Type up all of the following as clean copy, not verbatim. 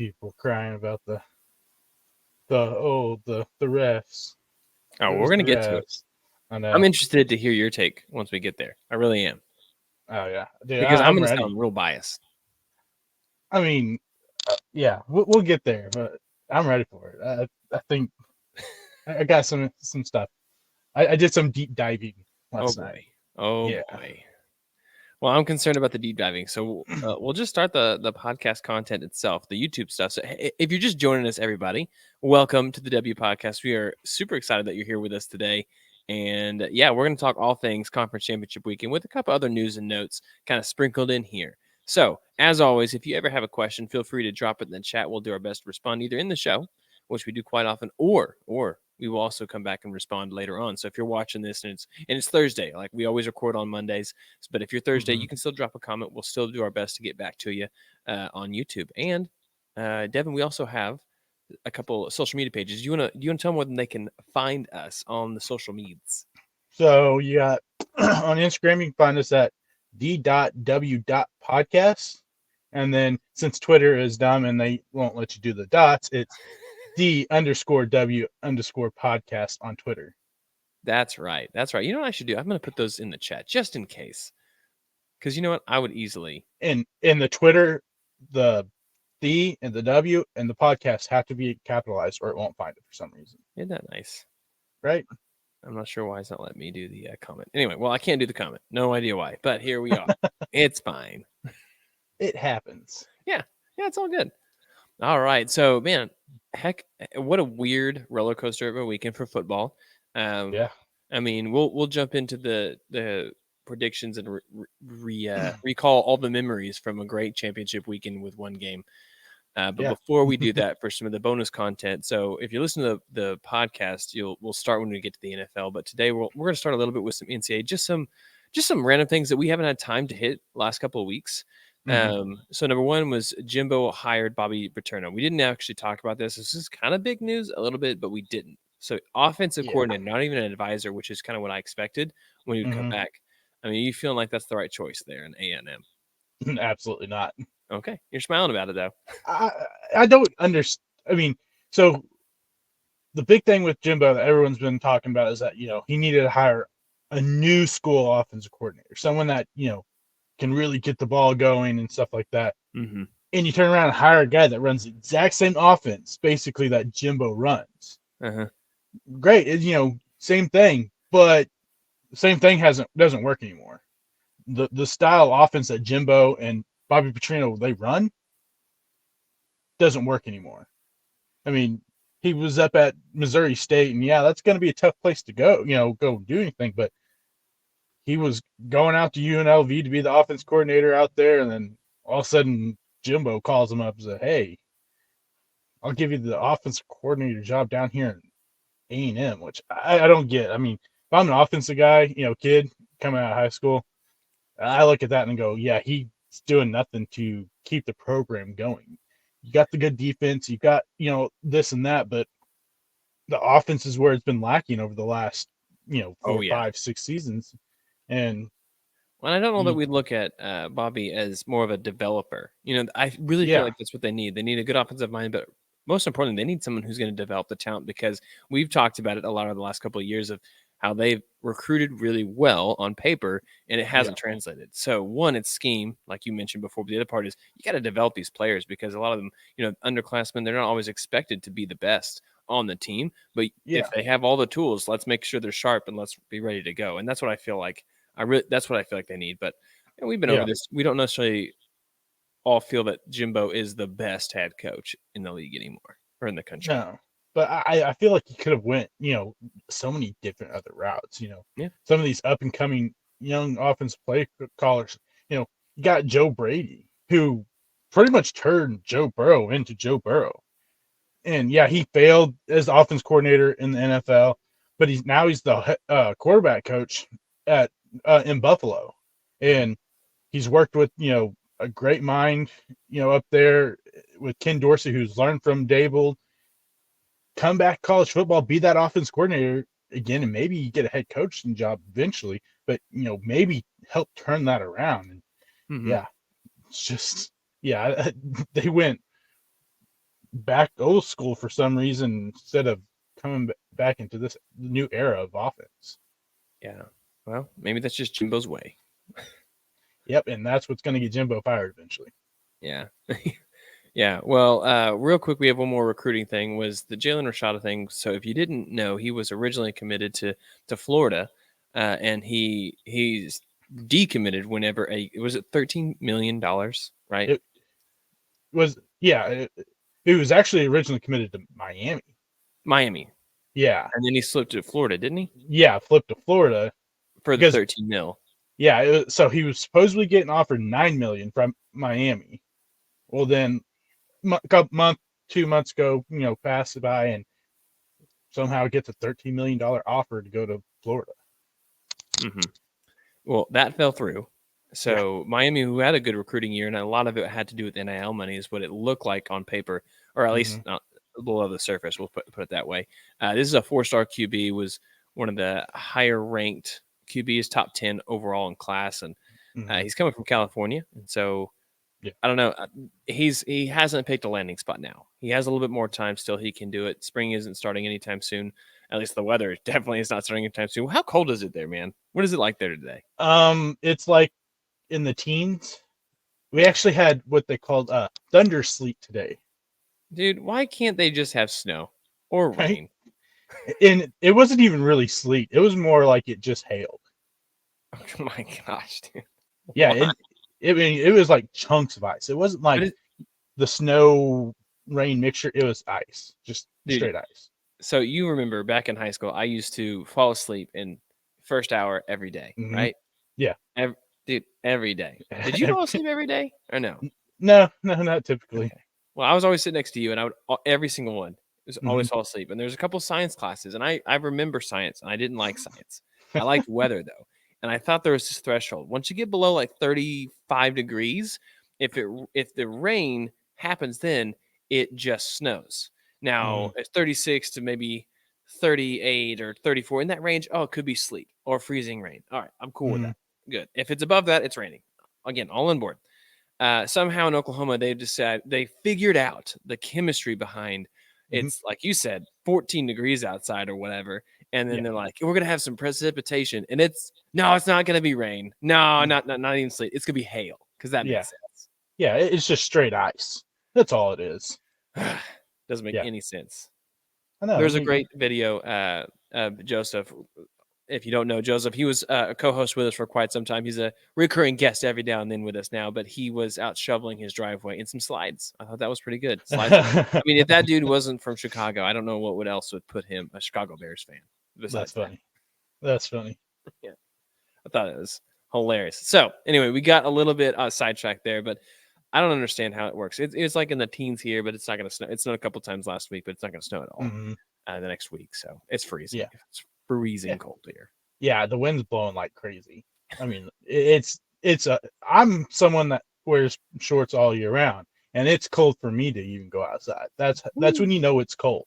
people crying about the refs. Oh, It we're was going to the get to it. refs. I know. I'm interested to hear your take once we get there. I really am. Oh yeah, dude, Because I'm I'm going to ready. sound real biased. I mean, yeah, we'll get there, but I'm ready for it. I think I got some stuff. I did some deep diving Oh, last night. boy. Oh, Yeah. boy. Well, I'm concerned about the deep diving. So we'll just start the podcast content itself, the YouTube stuff. So if you're just joining us, everybody, welcome to the W Podcast. We are super excited that you're here with us today. And yeah, we're going to talk all things conference championship weekend with a couple other news and notes kind of sprinkled in here. So as always, if you ever have a question, feel free to drop it in the chat. We'll do our best to respond either in the show, which we do quite often, or we will also come back and respond later on. So if you're watching this and it's Thursday, like we always record on Mondays, but if you're Thursday, you can still drop a comment. We'll still do our best to get back to you on YouTube. And Devin, we also have a couple of social media pages. You wanna tell them where they can find us on the social medias? So you got on Instagram, you can find us at d.w.podcast. And then since Twitter is dumb and they won't let you do the dots, it's d_w_podcast on Twitter. That's right. That's right. You know what I should do? I'm going to put those in the chat just in case. Because you know what? I would easily. In the Twitter, the D and the W and the podcast have to be capitalized or it won't find it for some reason. Isn't that nice? Right? I'm not sure why it's not letting me do the comment. Anyway, well, I can't do the comment. No idea why, but here we are. It's fine. It happens. Yeah, it's all good. All right. So, man, heck, what a weird roller coaster of a weekend for football. Yeah. I mean, we'll jump into the predictions and recall all the memories from a great championship weekend with one game. But before we do that, for some of the bonus content, so if you listen to the podcast, we'll start when we get to the NFL. But today we're going to start a little bit with some NCAA, just some random things that we haven't had time to hit last couple of weeks. So number one was Jimbo hired Bobby Petrino. We didn't actually talk about this. This is kind of big news a little bit, but we didn't. So offensive coordinator, not even an advisor, which is kind of what I expected when he would come back. I mean, you feeling like that's the right choice there in A&M? Absolutely not. Okay. You're smiling about it, though. I don't understand. I mean, so the big thing with Jimbo that everyone's been talking about is that, he needed to hire a new school offensive coordinator, someone that, can really get the ball going and stuff like that. Mm-hmm. And you turn around and hire a guy that runs the exact same offense, basically, that Jimbo runs. Great. Same thing, but the same thing doesn't work anymore. The style of offense that Jimbo and Bobby Petrino, they run, doesn't work anymore. I mean, he was up at Missouri State, and that's going to be a tough place to go, go do anything, but he was going out to UNLV to be the offense coordinator out there, and then all of a sudden Jimbo calls him up and says, "Hey, I'll give you the offensive coordinator job down here in A&M," which I don't get. I mean, if I'm an offensive guy, kid coming out of high school, I look at that and go, yeah, he's doing nothing to keep the program going. You got the good defense, you got, this and that, but the offense is where it's been lacking over the last, 4, 5, 6 seasons. And I don't know that we'd look at Bobby as more of a developer. I really feel like that's what they need. They need a good offensive mind, but most importantly, they need someone who's going to develop the talent, because we've talked about it a lot of the last couple of years of how they've recruited really well on paper and it hasn't translated. So one, it's scheme, like you mentioned before, but the other part is you got to develop these players, because a lot of them, underclassmen, they're not always expected to be the best on the team, but if they have all the tools, let's make sure they're sharp and let's be ready to go. And that's what I feel like. That's what I feel like they need. But we've been over this. We don't necessarily all feel that Jimbo is the best head coach in the league anymore, or in the country. No, but I feel like he could have went, so many different other routes. Some of these up and coming young offensive play callers. You got Joe Brady, who pretty much turned Joe Burrow into Joe Burrow. And he failed as offense coordinator in the NFL, but he's the quarterback coach in Buffalo, and he's worked with a great mind up there with Ken Dorsey, who's learned from Dable. Come back college football, be that offense coordinator again, and maybe you get a head coaching job eventually, but maybe help turn that around. And it's just they went back old school for some reason instead of coming back into this new era of offense. Yeah. Well, maybe that's just Jimbo's way. Yep, and that's what's going to get Jimbo fired eventually. Yeah. Yeah. Well, real quick, we have one more recruiting thing, was the Jaden Rashada thing. So if you didn't know, he was originally committed to Florida, and he's decommitted whenever was it $13 million, right? It was, yeah, it was actually originally committed to Miami. Yeah. And then he slipped to Florida, didn't he? Yeah, flipped to Florida. For the 13 mil. Yeah, so he was supposedly getting offered $9 million from Miami. Well, then a 2 months ago, passed by and somehow gets a $13 million offer to go to Florida. Mm-hmm. Well, that fell through. So Miami, who had a good recruiting year, and a lot of it had to do with NIL money, is what it looked like on paper, or at least not below the surface. We'll put it that way. This is a 4-star QB, was one of the higher ranked QBs, top 10 overall in class, and he's coming from California, and so I don't know. He hasn't picked a landing spot now. He has a little bit more time still. He can do it. Spring isn't starting anytime soon. At least the weather definitely is not starting anytime soon. How cold is it there, man? What is it like there today? It's like in the teens. We actually had what they called thunder sleet today. Dude, why can't they just have snow or rain? And it wasn't even really sleet. It was more like it just hailed. Oh my gosh, dude. Yeah, it was like chunks of ice. It wasn't like the snow rain mixture. It was ice, just straight ice. So you remember back in high school, I used to fall asleep in first hour every day, right? Yeah. Every day. Did you fall asleep every day or no? No, not typically. Okay. Well, I was always sitting next to you, and I would every single one was always fall asleep. And there's a couple science classes, and I remember science, and I didn't like science. I liked weather though, and I thought there was this threshold. Once you get below like 35 degrees, if the rain happens, then it just snows. Now it's 36 to maybe 38 or 34 in that range. Oh, it could be sleet or freezing rain. All right, I'm cool with that. Good. If it's above that, it's raining. Again, all on board. Somehow in Oklahoma, they figured out the chemistry behind it's like you said, 14 degrees outside or whatever. And then they're like, we're going to have some precipitation. And it's not going to be rain. No, not even sleet. It's going to be hail because that makes sense. Yeah, it's just straight ice. That's all it is. Doesn't make any sense. I know. There's a great video, Joseph. If you don't know Joseph, he was a co-host with us for quite some time. He's a recurring guest every now and then with us now, but he was out shoveling his driveway in some slides. I thought that was pretty good. Slides. I mean, if that dude wasn't from Chicago, I don't know what else would put him a Chicago Bears fan. That's funny. That's funny. Yeah. I thought it was hilarious. So anyway, we got a little bit sidetracked there, but I don't understand how it works. It's like in the teens here, but it's not going to snow. It snowed a couple times last week, but it's not going to snow at all the next week. So it's freezing. Yeah. It's freezing cold here. Yeah, the wind's blowing like crazy. I mean, I'm someone that wears shorts all year round, and it's cold for me to even go outside. That's when you know it's cold.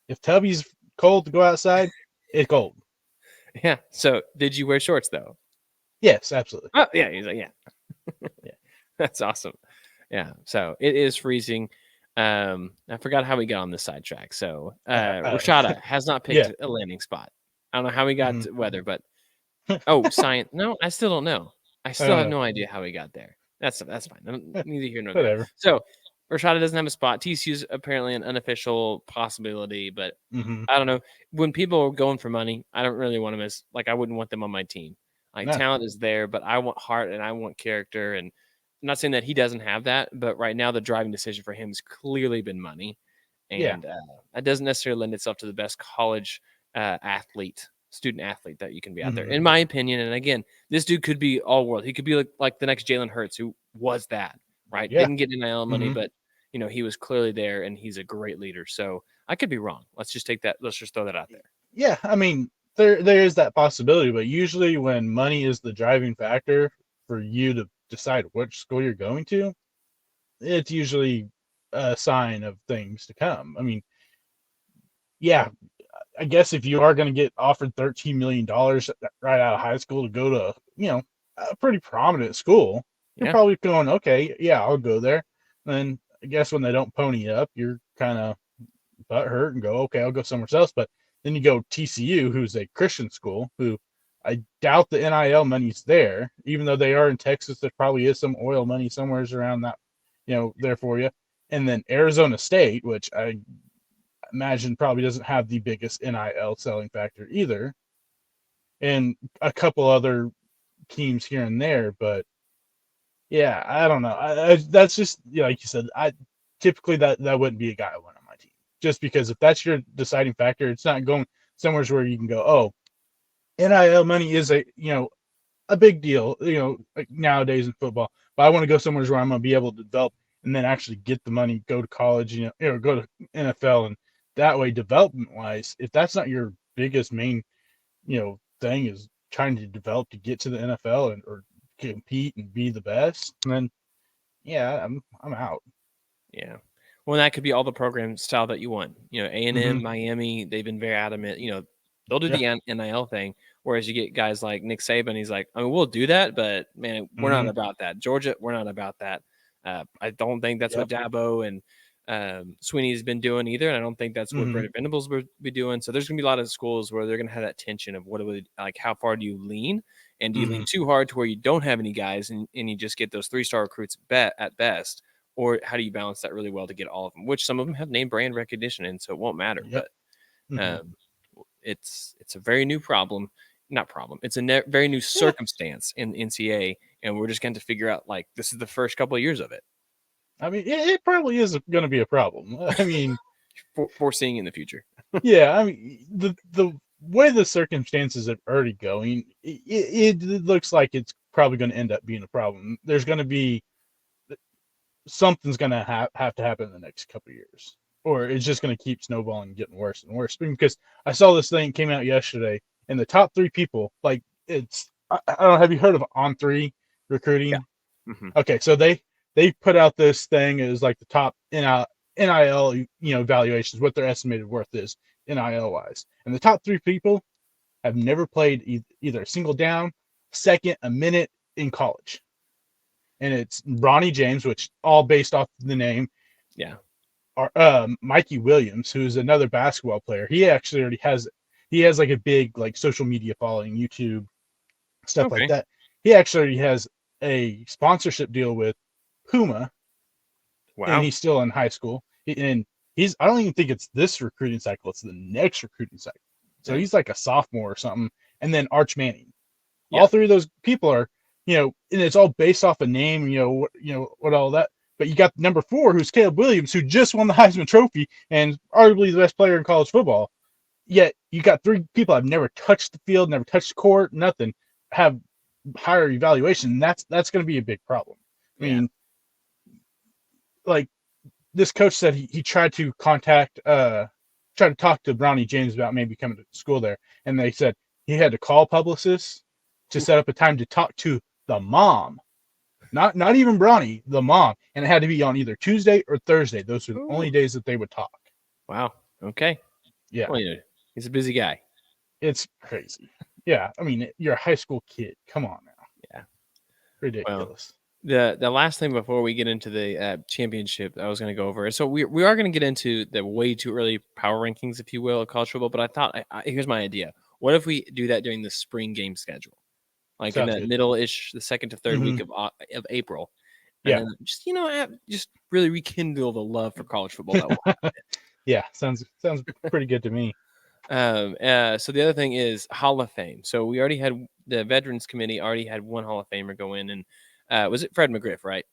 If Tubby's cold to go outside, it's cold. Yeah. So did you wear shorts though? Yes, absolutely. Oh, yeah. He's like, yeah. That's awesome. Yeah. So it is freezing. I forgot how we got on this sidetrack. So Rashada has not picked a landing spot. I don't know how we got to weather, but science. No, I still don't know. I still have no idea how we got there. That's fine. Neither here nor there. Whatever. So Rashada doesn't have a spot. TCU's apparently an unofficial possibility, but I don't know. When people are going for money, I don't really want them I wouldn't want them on my team. Talent is there, but I want heart and I want character. And I'm not saying that he doesn't have that, but right now the driving decision for him has clearly been money. And that doesn't necessarily lend itself to the best college student athlete that you can be out there, in my opinion. And again, this dude could be all world. He could be like the next Jalen Hurts, who was that, right? Yeah. Didn't get NIL money, but he was clearly there and he's a great leader. So I could be wrong. Let's just throw that out there. Yeah. I mean, there is that possibility, but usually when money is the driving factor for you to decide which school you're going to, it's usually a sign of things to come. I mean, I guess if you are going to get offered $13 million right out of high school to go to, a pretty prominent school, you're probably going, okay, I'll go there. And I guess when they don't pony up, you're kind of butthurt and go, okay, I'll go somewhere else. But then you go TCU, who's a Christian school, who I doubt the NIL money's there, even though they are in Texas. There probably is some oil money somewhere around that, there for you. And then Arizona State, which I imagine probably doesn't have the biggest NIL selling factor either, and a couple other teams here and there. But yeah, I don't know. That's just like you said. I typically that wouldn't be a guy I want on my team, just because if that's your deciding factor, it's not going somewhere where you can go, oh, NIL money is a big deal, like nowadays in football. But I want to go somewhere where I'm going to be able to develop and then actually get the money, go to college, go to NFL, and that way, development wise, if that's not your biggest main, thing is trying to develop to get to the NFL or compete and be the best, then yeah, I'm out. Yeah. Well, that could be all the program style that you want. A&M, Miami, they've been very adamant. They'll do the NIL thing, whereas you get guys like Nick Saban. He's like, I mean, we'll do that, but man, we're not about that. Georgia, we're not about that. I don't think that's what Dabo and Sweeney's been doing either, and I don't think that's what Brent Venables will be doing. So there's going to be a lot of schools where they're going to have that tension of how far do you lean, and do you lean too hard to where you don't have any guys and you just get those 3-star recruits at best, or how do you balance that really well to get all of them? Which some of them have name brand recognition, and so it won't matter. But it's a very new problem. Not problem. It's a very new circumstance in NCAA, and we're just going to figure out this is the first couple of years of it. I mean, it probably is going to be a problem. I mean, foreseeing in the future. Yeah, I mean, the way the circumstances are already going, it looks like it's probably going to end up being a problem. There's going to be something's going to have to happen in the next couple of years, or it's just going to keep snowballing and getting worse and worse. Because I saw this thing came out yesterday, and the top 3 people, I don't know, have you heard of On3 recruiting? Yeah. Okay, so they put out this thing as like the top NIL, valuations, what their estimated worth is NIL wise, and the top 3 people have never played either a single down, second, a minute in college. And it's Bronny James, which all based off the name. Yeah. Mikey Williams, who's another basketball player. He actually already has like a big social media following, YouTube, stuff like that. He actually already has a sponsorship deal with Puma. Wow. And he's still in high school. I don't even think it's this recruiting cycle. It's the next recruiting cycle. So he's like a sophomore or something. And then Arch Manning. Yeah. All 3 of those people are, and it's all based off a name, what all that. But you got number 4, who's Caleb Williams, who just won the Heisman Trophy and arguably the best player in college football. Yet you got 3 people have never touched the field, never touched the court, nothing, have higher evaluation. That's going to be a big problem. I mean, this coach said he tried to talk to Bronny James about maybe coming to school there, and they said he had to call publicists to set up a time to talk to the mom, not even Bronny, the mom, and it had to be on either Tuesday or Thursday. Those were the only days that they would talk. Wow. Okay. Yeah. Well, he's a busy guy. It's crazy. Yeah. I mean, you're a high school kid. Come on now. Yeah. Ridiculous. Well, the last thing before we get into the championship I was going to go over. So we are going to get into the way too early power rankings, if you will, of college football. But I thought, here's my idea. What if we do that during the spring game schedule? Sounds in the middle-ish, the 2nd to 3rd week of April. And then just really rekindle the love for college football. Yeah, sounds pretty good to me. So the other thing is Hall of Fame. So we already had the Veterans Committee already had one Hall of Famer go in, and was it Fred McGriff, right?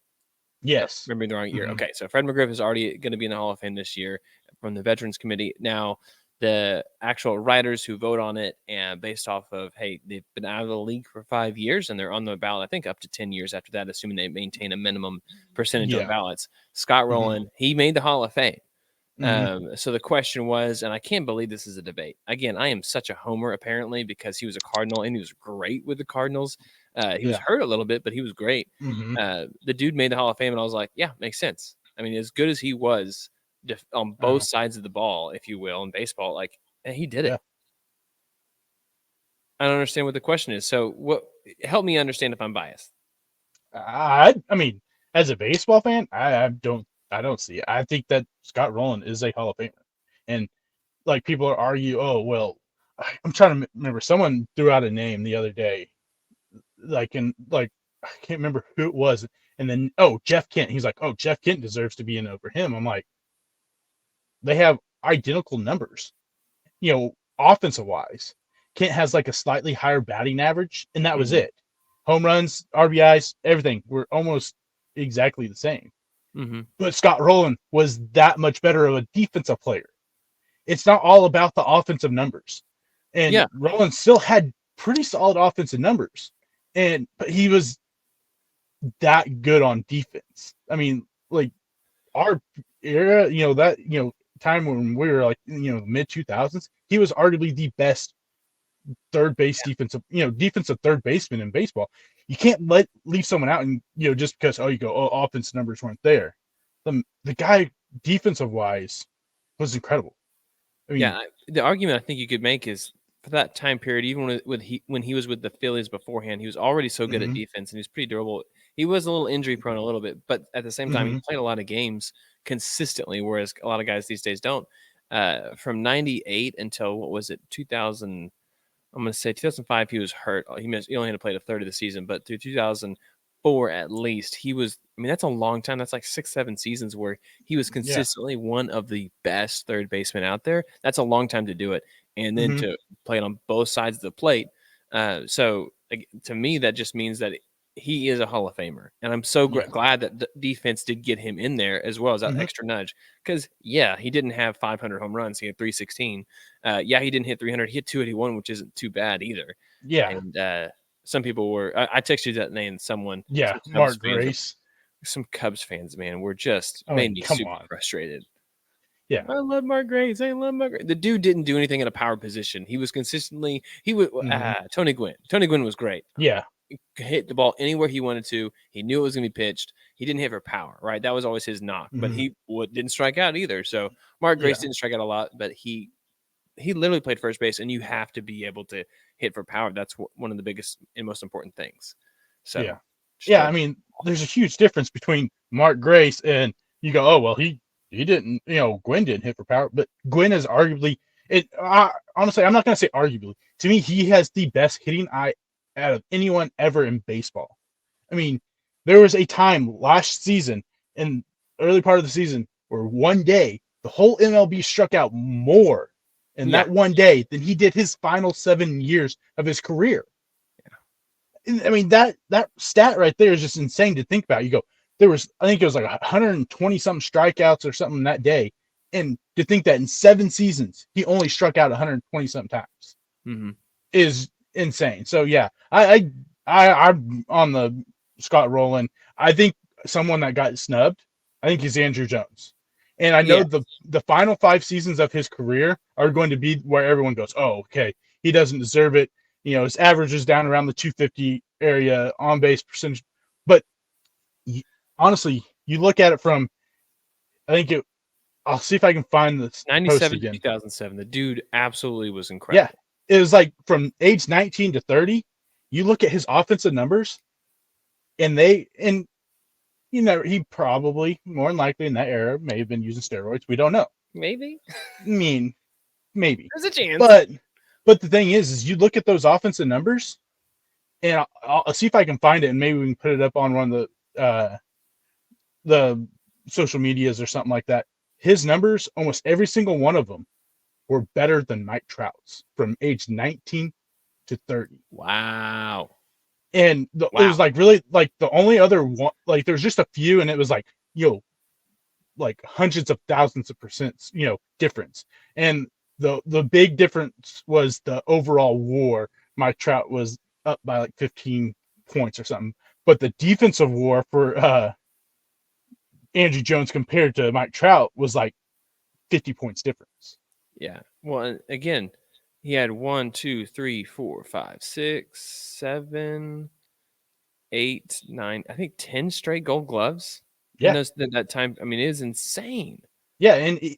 Yes. Remember the wrong year. Okay, so Fred McGriff is already going to be in the Hall of Fame this year from the Veterans Committee. Now, the actual writers who vote on it, and based off of, hey, they've been out of the league for 5 years, and they're on the ballot, I think, up to 10 years after that, assuming they maintain a minimum percentage on ballots. Scott Rolen, he made the Hall of Fame. So the question was, and I can't believe this is a debate. Again, I am such a homer, apparently, because he was a Cardinal, and he was great with the Cardinals. He was hurt a little bit, but he was great. The dude made the Hall of Fame, and I was like, yeah, makes sense. I mean, as good as he was on both sides of the ball, if you will, in baseball, he did it. I don't understand what the question is. So help me understand if I'm biased. I mean, as a baseball fan, I don't I don't see it. I think that Scott Rolen is a Hall of Famer. And like people are argue, oh, well, I'm trying to remember. Someone threw out a name the other day. I can't remember who it was. And then, Jeff Kent. He's like, oh, Jeff Kent deserves to be in over him. I'm like, they have identical numbers, offensive wise. Kent has like a slightly higher batting average, and that was it. Home runs, RBIs, everything were almost exactly the same. But Scott Rolen was that much better of a defensive player. It's not all about the offensive numbers. And Rolen still had pretty solid offensive numbers. But he was that good on defense. I mean, like our era, time when we were like, mid 2000s, he was arguably the best third base defensive third baseman in baseball. You can't leave someone out and just because offense numbers weren't there. The guy defensive wise was incredible. I mean, the argument I think you could make is for that time period, even when he was with the Phillies beforehand, he was already so good at defense and he was pretty durable. He was a little injury prone a little bit, but at the same time, he played a lot of games consistently, whereas a lot of guys these days don't. From 98 until, 2000, I'm going to say 2005, he was hurt. He only had to play a third of the season, but through 2004 at least, he was, that's a long time. That's like 6-7 seasons where he was consistently one of the best third basemen out there. That's a long time to do it. And then to play it on both sides of the plate. So to me, that just means that he is a Hall of Famer. And I'm so glad that the defense did get him in there as well as that extra nudge. Because, he didn't have 500 home runs. He had 316. He didn't hit 300. He hit 281, which isn't too bad either. Yeah. And some people were – I texted you that name, someone. Yeah, Mark Grace. Some Cubs fans, man, were just made me super frustrated. Yeah, I love Mark Grace. The dude didn't do anything in a power position. He was consistently Tony Gwynn. Tony Gwynn was great. Yeah, he could hit the ball anywhere he wanted to. He knew it was going to be pitched. He didn't hit for power, right? That was always his knock. But he didn't strike out either. So Mark Grace didn't strike out a lot, but he literally played first base, and you have to be able to hit for power. That's one of the biggest and most important things. So there's a huge difference between Mark Grace and you go, oh well, he didn't, Gwynn didn't hit for power, but Gwynn is arguably honestly, I'm not going to say arguably. To me, he has the best hitting eye out of anyone ever in baseball. I mean, there was a time last season in early part of the season where one day the whole MLB struck out more in that one day than he did his final 7 years of his career. Yeah. I mean, that stat right there is just insane to think about. You go, I think it was like 120 something strikeouts or something that day. And to think that in 7 seasons, he only struck out 120 something times is insane. So I'm on the Scott Rolen. I think someone that got snubbed, I think he's Andrew Jones. And I know the final 5 seasons of his career are going to be where everyone goes, oh, okay, he doesn't deserve it. His average is down around the 250 area on base percentage. But honestly, you look at it from, I'll see if I can find this 97 to 2007. The dude absolutely was incredible. Yeah, it was like from age 19 to 30. You look at his offensive numbers, and he probably more than likely in that era may have been using steroids. We don't know. Maybe. I mean, maybe. There's a chance. But the thing is you look at those offensive numbers, and I'll see if I can find it, and maybe we can put it up on one of the social medias or something like that. His numbers, almost every single one of them, were better than Mike Trout's from age 19 to 30. Wow. And it was like really like the only other one, like there's just a few, and it was like, like hundreds of thousands of percents, difference. And the big difference was the overall WAR. Mike Trout was up by like 15 points or something. But the defensive WAR for Andrew Jones compared to Mike Trout was like 50 points difference. Yeah. Well, again, he had 1, 2, 3, 4, 5, 6, 7, 8, 9, I think 10 straight Gold Gloves. Yeah. In that time, it is insane. Yeah, and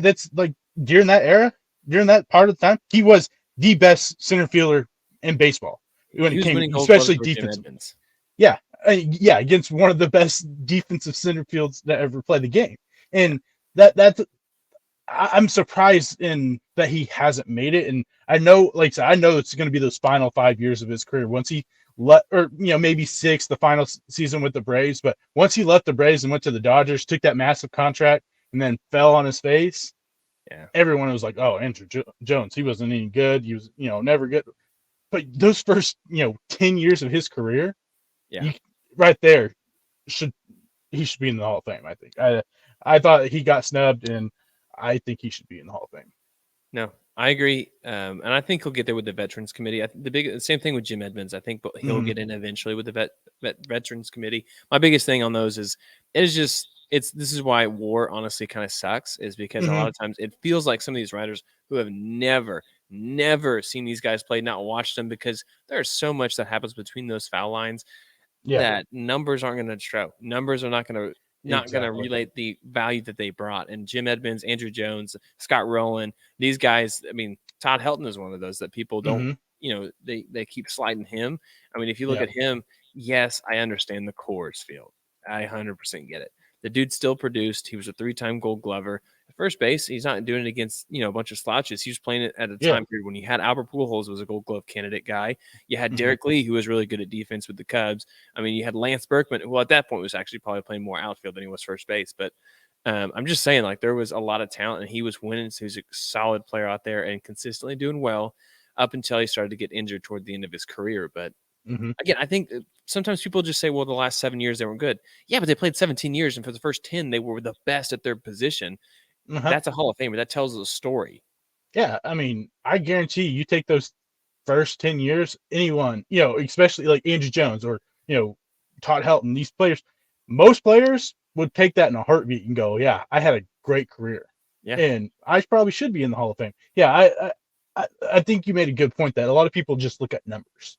that's like during that era, during that part of the time, he was the best center fielder in baseball when it came, especially defense. Yeah, Yeah, against one of the best defensive center fields that ever played the game. And that's I'm surprised in that he hasn't made it. And I know, like I said, I know it's going to be those final 5 years of his career. Once he maybe 6, the final season with the Braves. But once he left the Braves and went to the Dodgers, took that massive contract, and then fell on his face. Yeah, everyone was like, "Oh, Andrew Jones, he wasn't any good. He was, never good." But those first, 10 years of his career, right there, he should be in the Hall of Fame. I think. I thought he got snubbed, and I think he should be in the Hall of Fame. No, I agree, and I think he'll get there with the Veterans Committee. The same thing with Jim Edmonds. I think he'll get in eventually with the Veterans Committee. My biggest thing on those is this is why war honestly kind of sucks, is because a lot of times it feels like some of these writers who have never seen these guys play, not watched them, because there's so much that happens between those foul lines that numbers aren't going to show. Numbers are not going to relate the value that they brought. And Jim Edmonds, Andrew Jones, Scott Rolen, these guys, I mean, Todd Helton is one of those that people don't, they keep sliding him. I mean, if you look at him, yes, I understand the Coors Field. I 100% get it. The dude still produced. He was a 3-time Gold Glover. At first base, he's not doing it against, a bunch of slouches. He was playing it at a time period when you had Albert Pujols was a Gold Glove candidate guy. You had Derek Lee, who was really good at defense with the Cubs. I mean, you had Lance Berkman, who at that point was actually probably playing more outfield than he was first base. But I'm just saying, like, there was a lot of talent, and he was winning. So he's a solid player out there and consistently doing well up until he started to get injured toward the end of his career. But again, I think sometimes people just say, well, the last 7 years they weren't good. Yeah, but they played 17 years, and for the first 10, they were the best at their position. That's a Hall of Famer. That tells a story. Yeah, I mean, I guarantee you take those first 10 years, anyone, especially like Andrew Jones or, Todd Helton, these players, most players would take that in a heartbeat and go, yeah, I had a great career. Yeah. And I probably should be in the Hall of Fame. Yeah, I think you made a good point that a lot of people just look at numbers.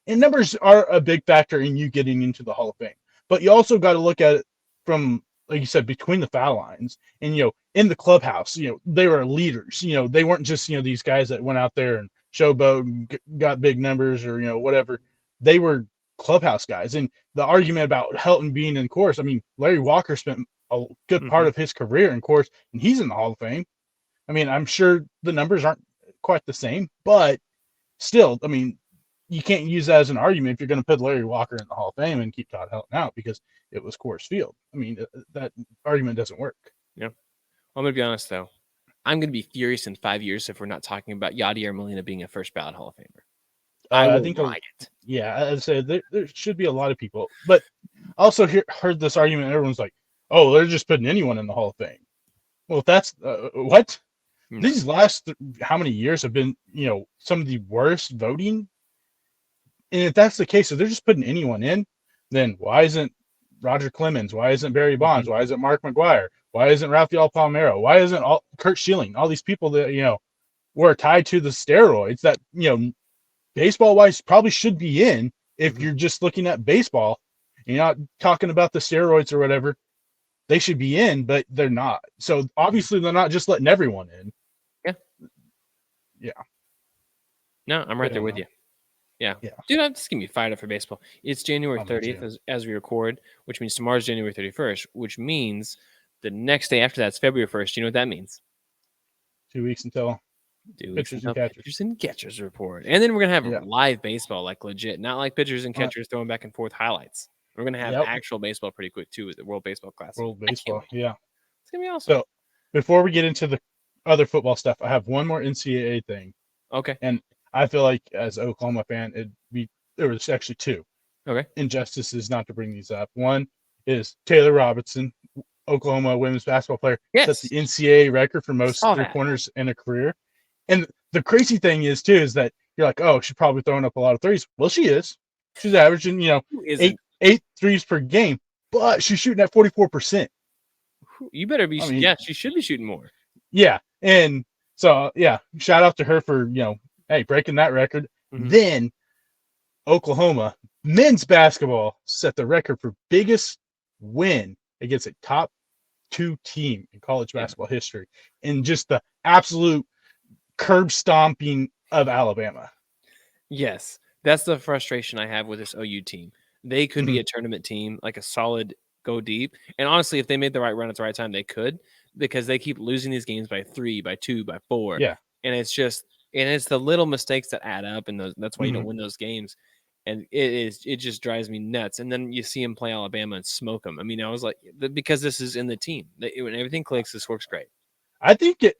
And numbers are a big factor in you getting into the Hall of Fame. But you also got to look at it from, like you said, between the foul lines and, in the clubhouse, they were leaders. They weren't just, these guys that went out there and showboat and got big numbers or, whatever. They were clubhouse guys. And the argument about Helton being in course, I mean, Larry Walker spent a good part of his career in course, and he's in the Hall of Fame. I mean, I'm sure the numbers aren't quite the same, but still, I mean, you can't use that as an argument if you're going to put Larry Walker in the Hall of Fame and keep Todd Helton out because it was Coors Field. I mean, that argument doesn't work. Yeah. Well, I'm going to be honest, though. I'm going to be furious in 5 years if we're not talking about Yadier Molina being a first ballot Hall of Famer. I think it. Yeah, I'd say there should be a lot of people. But I also heard this argument, and everyone's like, oh, they're just putting anyone in the Hall of Fame. Well, if that's what? No. These last how many years have been, some of the worst voting? And if that's the case, if they're just putting anyone in, then why isn't Roger Clemens? Why isn't Barry Bonds? Why isn't Mark McGwire? Why isn't Rafael Palmeiro? Why isn't Kurt Schilling? All these people that, were tied to the steroids that, baseball-wise probably should be in if you're just looking at baseball. You're not talking about the steroids or whatever. They should be in, but they're not. So obviously they're not just letting everyone in. Yeah. No, I'm right there with you. Yeah. Dude, I'm just going to be fired up for baseball. It's January 30th as we record, which means tomorrow's January 31st, which means the next day after that's February 1st. You know what that means? 2 weeks until pitchers and catchers report. And then we're going to have live baseball, like legit, not like pitchers and catchers throwing back and forth highlights. We're going to have actual baseball pretty quick, too, with the World Baseball Classic. World Baseball, yeah. It's going to be awesome. So before we get into the other football stuff, I have one more NCAA thing. Okay. And I feel like as an Oklahoma fan, there was actually two injustices not to bring these up. One is Taylor Robinson, Oklahoma women's basketball player, set the NCAA record for most three-pointers in a career. And the crazy thing is, too, is that you're like, oh, she's probably throwing up a lot of threes. Well, she is. She's averaging, eight threes per game, but she's shooting at 44%. You better be. She should be shooting more. Yeah. And so, shout out to her for, breaking that record. Then Oklahoma men's basketball set the record for biggest win against a top 2 team in college basketball history, and just the absolute curb stomping of Alabama. Yes, that's the frustration I have with this OU team. They could be a tournament team, like a solid go deep. And honestly, if they made the right run at the right time, they could, because they keep losing these games by 3, by 2, by 4. Yeah. And it's the little mistakes that add up, and that's why you don't win those games. And it just drives me nuts. And then you see him play Alabama and smoke them. I mean, I was like, because this is in the team. When everything clicks, this works great. I think it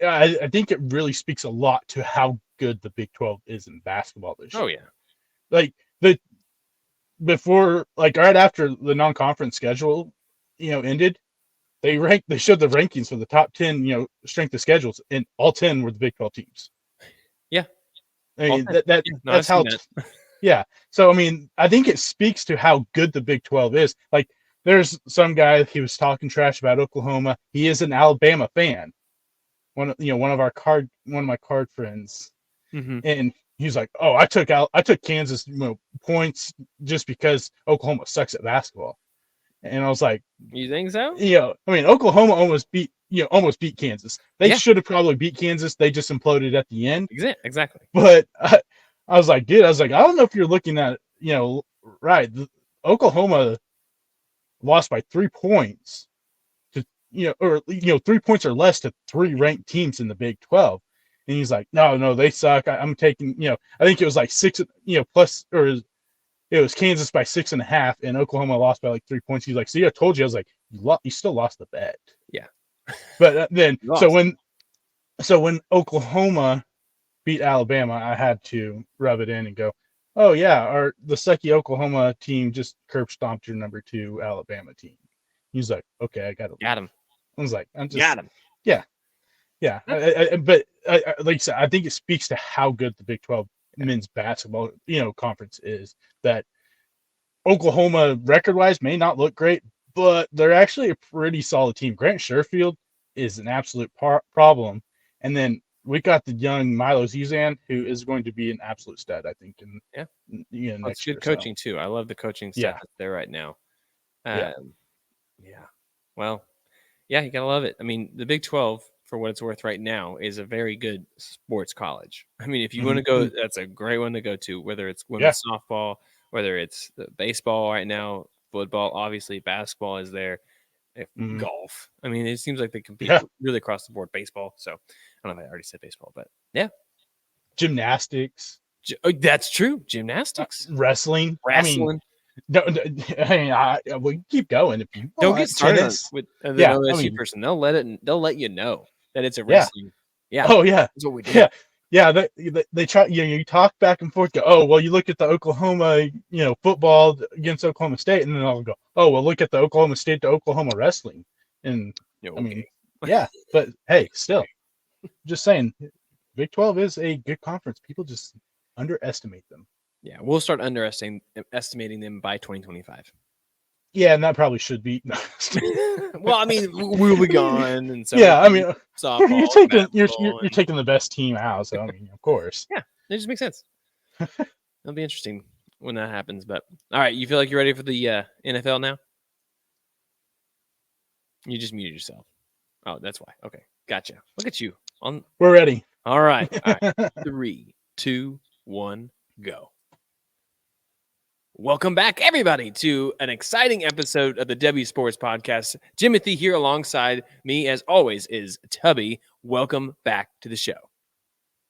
really speaks a lot to how good the Big 12 is in basketball this year. Oh yeah. Like right after the non-conference schedule, ended, they showed the rankings for the top 10, strength of schedules, and all 10 were the Big 12 teams. Yeah. I mean, that's how. Yeah. So, I mean, I think it speaks to how good the Big 12 is. Like, there's some guy, he was talking trash about Oklahoma. He is an Alabama fan. One of my card friends, and he's like, "Oh, I took Kansas points just because Oklahoma sucks at basketball." And I was like, "You think so?" I mean, Oklahoma almost beat Kansas. They should have probably beat Kansas. They just imploded at the end. Exactly. But I was like, dude, I don't know if you're looking at, right. Oklahoma lost by 3 points to, 3 points or less to 3 ranked teams in the Big 12. And he's like, no, they suck. I'm taking, I think it was like 6, plus, or it was Kansas by 6.5, and Oklahoma lost by like 3 points. He's like, see, I told you. I was like, you still lost the bet. Yeah. But then, so when Oklahoma beat Alabama, I had to rub it in and go, oh yeah, the sucky Oklahoma team just curb stomped your number 2 Alabama team. He's like, okay, I got him. I was like, got him. Yeah. But like I said, I think it speaks to how good the Big 12 men's basketball, conference is. That Oklahoma record-wise may not look great, but they're actually a pretty solid team. Grant Sherfield is an absolute problem, and then we got the young Milo Zizan, who is going to be an absolute stud, I think. That's good coaching too. I love the coaching staff there right now. Well, yeah, you gotta love it. I mean, the Big 12, for what it's worth right now, is a very good sports college. I mean, if you want to go, that's a great one to go to, whether it's women's softball, whether it's the baseball right now, football, obviously basketball is there, golf. I mean, it seems like they compete really across the board. Baseball. So I don't know if I already said baseball, but yeah. Gymnastics. That's true. Gymnastics. Wrestling. I mean, we keep going. If you don't get started with the OSU person, they'll let you know that it's a wrestling. Yeah. Oh yeah. That's what we do. Yeah. They try. You talk back and forth. Go, oh well, you look at the Oklahoma, football against Oklahoma State, and then I'll go, oh well, look at the Oklahoma State to Oklahoma wrestling, and I mean, yeah. But hey, still, just saying, Big 12 is a good conference. People just underestimate them. Yeah, we'll start estimating them by 2025. Yeah, and that probably should be. Well, I mean, we'll be gone, and so I mean, softball, you're taking the best team out. So I mean, of course. Yeah, it just makes sense. It'll be interesting when that happens. But all right, you feel like you're ready for the NFL now? You just muted yourself. Oh, that's why. Okay, gotcha. Look at you. We're ready. All right. 3, 2, 1, go. Welcome back, everybody, to an exciting episode of the W Sports Podcast. Jimothy here alongside me, as always, is Tubby. Welcome back to the show.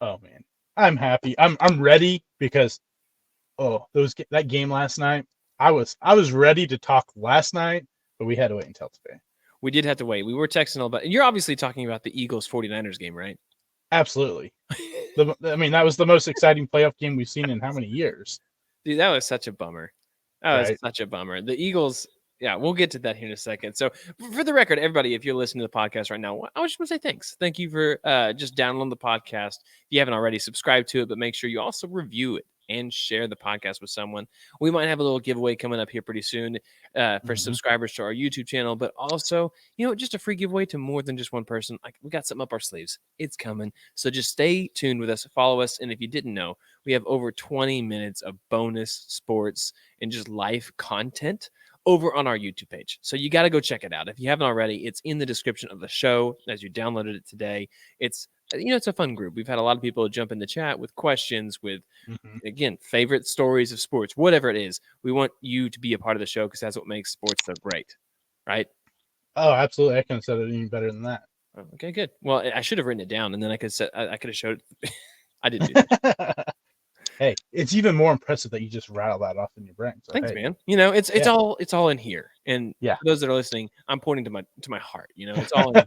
Oh man, I'm happy. I'm ready because that game last night. I was ready to talk last night, but we had to wait until today. We did have to wait. We were texting all about, and you're obviously talking about the Eagles 49ers game, right? Absolutely. That was the most exciting playoff game we've seen in how many years? Dude, that was such a bummer. Such a bummer. The Eagles, we'll get to that here in a second. So, for the record, everybody, if you're listening to the podcast right now, I just want to say thanks. Thank you for just downloading the podcast. If you haven't already, subscribe to it, but make sure you also review it and share the podcast with someone. We might have a little giveaway coming up here pretty soon for subscribers to our YouTube channel, but also, just a free giveaway to more than just one person. Like, we got something up our sleeves. It's coming. So just stay tuned with us, follow us. And if you didn't know, we have over 20 minutes of bonus sports and just live content over on our YouTube page. So you got to go check it out. If you haven't already, it's in the description of the show as you downloaded it today. It's it's a fun group. We've had a lot of people jump in the chat with questions, with, Mm-hmm. again, favorite stories of sports, whatever it is. We want you to be a part of the show because that's what makes sports so great, right? Oh, absolutely. I couldn't have said it any better than that. Okay, good. Well, I should have written it down, and then I could have showed it. I didn't do that. Hey, it's even more impressive that you just rattle that off in your brain. So, Thanks, hey. man. It's all in here. And Yeah. for those that are listening, I'm pointing to my heart. It's all in.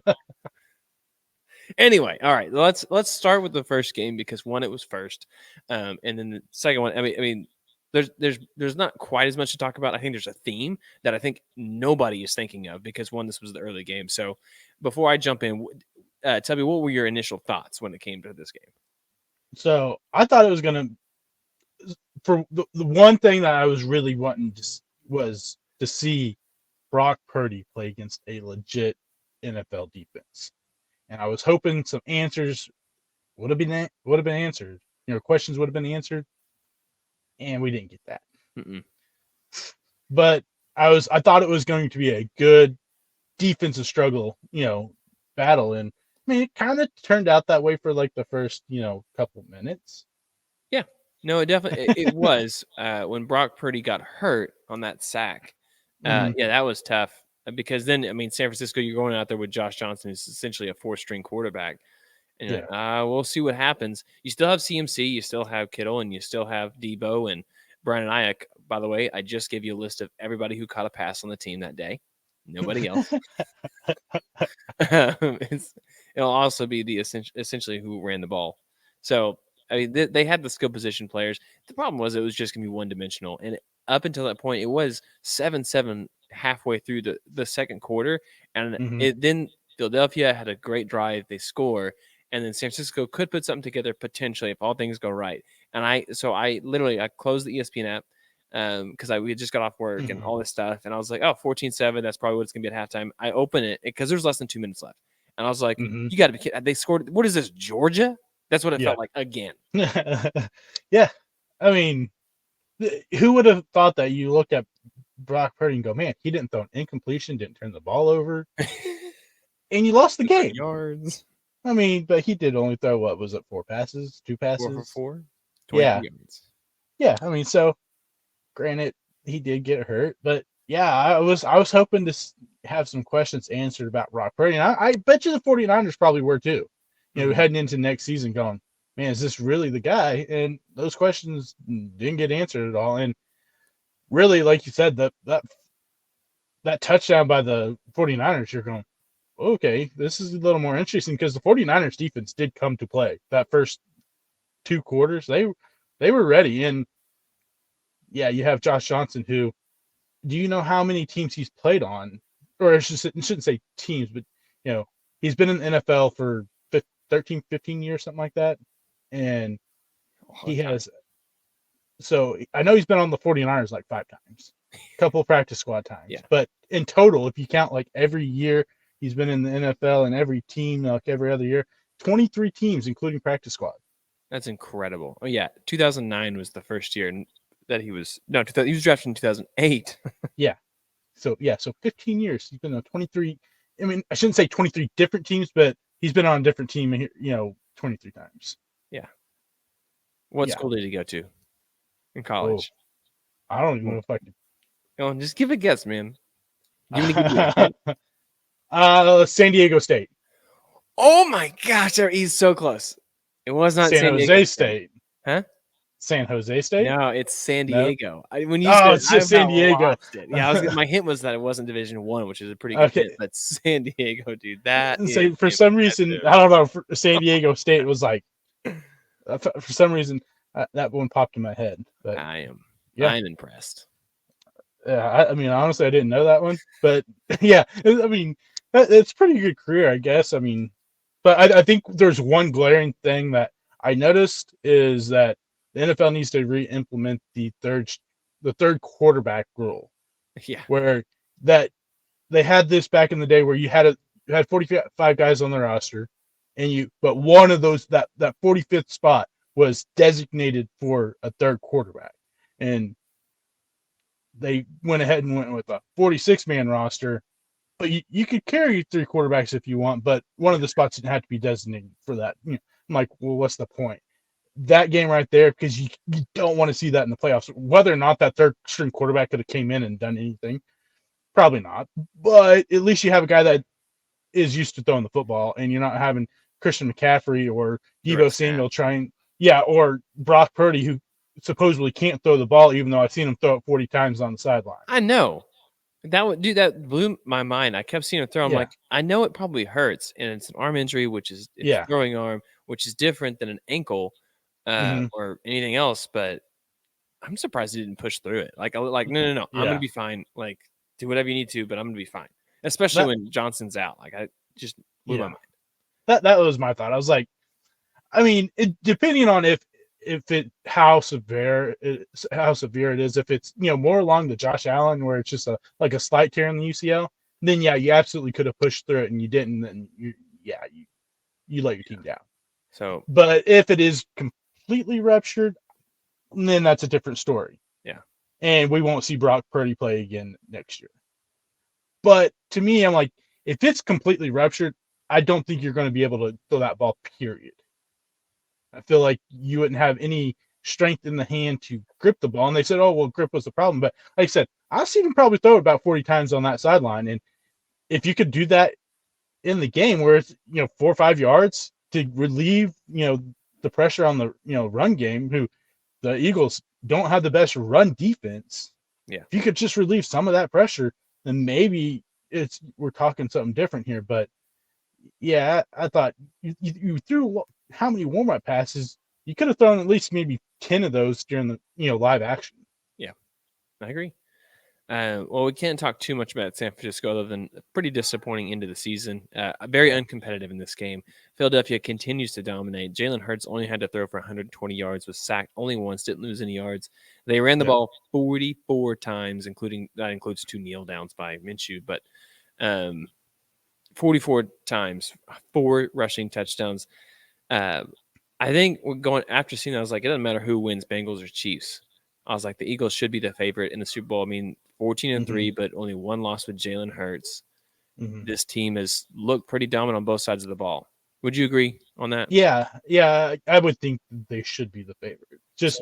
Anyway, all right. Let's start with the first game because one, it was first, and then the second one. I mean, there's not quite as much to talk about. I think there's a theme that I think nobody is thinking of because one, this was the early game. So before I jump in, tell me, what were your initial thoughts when it came to this game? So I thought it was gonna. For the one thing that I was really wanting was to see Brock Purdy play against a legit NFL defense, and I was hoping some answers would have been answered. Questions would have been answered, and we didn't get that. Mm-mm. But I thought it was going to be a good defensive struggle, battle, and I mean it kind of turned out that way for like the first, couple minutes. Yeah. No, it definitely it was when Brock Purdy got hurt on that sack. Yeah, that was tough because then San Francisco, you're going out there with Josh Johnson, who's essentially a 4-string quarterback, and you're like, we'll see what happens. You still have CMC, you still have Kittle, and you still have Debo and Brandon Ayuk. By the way, I just gave you a list of everybody who caught a pass on the team that day. Nobody else. It'll also be the essentially who ran the ball. So they had the skill position players. The problem was it was just going to be one-dimensional. And up until that point, it was 7-7 halfway through the second quarter. And then Philadelphia had a great drive. They score. And then San Francisco could put something together potentially if all things go right. And I closed the ESPN app because we had just got off work and all this stuff. And I was like, 14-7. That's probably what it's going to be at halftime. I open it because there's less than 2 minutes left. And I was like, you got to be kidding. They scored. What is this, Georgia? That's what it felt like again. Yeah. I mean, who would have thought that you look at Brock Purdy and go, man, he didn't throw an incompletion, didn't turn the ball over, and you lost the game. Yards. I mean, but he did only throw, what was it, 4 passes, 2 passes? 4 for 4? 20 yards. Yeah, I mean, so granted, he did get hurt, but yeah, I was hoping to have some questions answered about Brock Purdy, and I bet you the 49ers probably were too. Heading into next season going, man, is this really the guy? And those questions didn't get answered at all. And really, like you said, that touchdown by the 49ers, you're going, okay, this is a little more interesting because the 49ers defense did come to play. That first 2 quarters, they were ready. And yeah, you have Josh Johnson, who, do you know how many teams he's played on? Or I shouldn't say teams, but he's been in the NFL for 13, 15 years, something like that. And he has, so I know he's been on the 49ers like 5 times, a couple of practice squad times. Yeah. But in total, if you count like every year he's been in the NFL and every team, like every other year, 23 teams, including practice squad. That's incredible. Oh, yeah. 2009 was the first year that he was drafted in 2008. Yeah. So 15 years. He's been on 23. I mean, I shouldn't say 23 different teams, but he's been on a different team, 23 times. Yeah. What school did he go to in college? I don't even know if I can. Oh, just give a guess, man. Give me a guess. San Diego State. Oh my gosh, he's so close. It was not San Jose State. Huh? San Jose State? No, it's San Diego. No? When you said it's just San Diego. Yeah, my hint was that it wasn't Division 1, which is a pretty good hint. But San Diego, dude, for some reason, I don't know. San Diego State was like, for some reason, that one popped in my head. But I'm impressed. Yeah, I mean, honestly, I didn't know that one, but yeah, I mean, it's a pretty good career, I guess. I mean, but I think there's one glaring thing that I noticed is that the NFL needs to re-implement the third quarterback rule. Yeah, where that they had this back in the day where you had 45 guys on the roster, but one of those that 45th spot was designated for a third quarterback, and they went ahead and went with a 46-man roster, but you could carry 3 quarterbacks if you want, but one of the spots didn't have to be designated for that. I'm like, well, what's the point? That game right there, because you don't want to see that in the playoffs. Whether or not that third string quarterback could have came in and done anything, probably not. But at least you have a guy that is used to throwing the football, and you're not having Christian McCaffrey or Deebo Samuel or Brock Purdy, who supposedly can't throw the ball, even though I've seen him throw it 40 times on the sideline. I know. That blew my mind. I kept seeing him throw. I'm like, I know it probably hurts, and it's an arm injury, which is a throwing arm, which is different than an ankle or anything else. But I'm surprised he didn't push through it. Like no. I'm gonna be fine. Like, do whatever you need to, but I'm gonna be fine. Especially when Johnson's out. Like, I just blew my mind. That was my thought. I was like, I mean, depending on how severe it is, if it's more along the Josh Allen where it's just like a slight tear in the UCL, then you absolutely could have pushed through it and you didn't, and you let your team down. So, but if it is completely ruptured, then that's a different story. Yeah, and we won't see Brock Purdy play again next year. But to me, I'm like, if it's completely ruptured, I don't think you're going to be able to throw that ball, period. I feel like you wouldn't have any strength in the hand to grip the ball. And they said, oh, well, grip was the problem. But like I said, I've seen him probably throw it about 40 times on that sideline. And if you could do that in the game where it's, 4 or 5 yards to relieve, the pressure on the, run game, who the Eagles don't have the best run defense. Yeah. If you could just relieve some of that pressure, then maybe we're talking something different here. But yeah, I thought you threw how many warm-up passes? You could have thrown at least maybe 10 of those during the live action. Yeah, I agree. Well, we can't talk too much about San Francisco other than a pretty disappointing end of the season. Very uncompetitive in this game. Philadelphia continues to dominate. Jalen Hurts only had to throw for 120 yards, was sacked only once, didn't lose any yards. They ran the ball 44 times, that includes 2 kneel downs by Minshew, but 44 times, 4 rushing touchdowns. I think after seeing that, I was like, it doesn't matter who wins, Bengals or Chiefs. I was like, the Eagles should be the favorite in the Super Bowl. I mean, 14-3, but only 1 loss with Jalen Hurts. This team has looked pretty dominant on both sides of the ball. Would you agree on that? Yeah, I would think they should be the favorite, just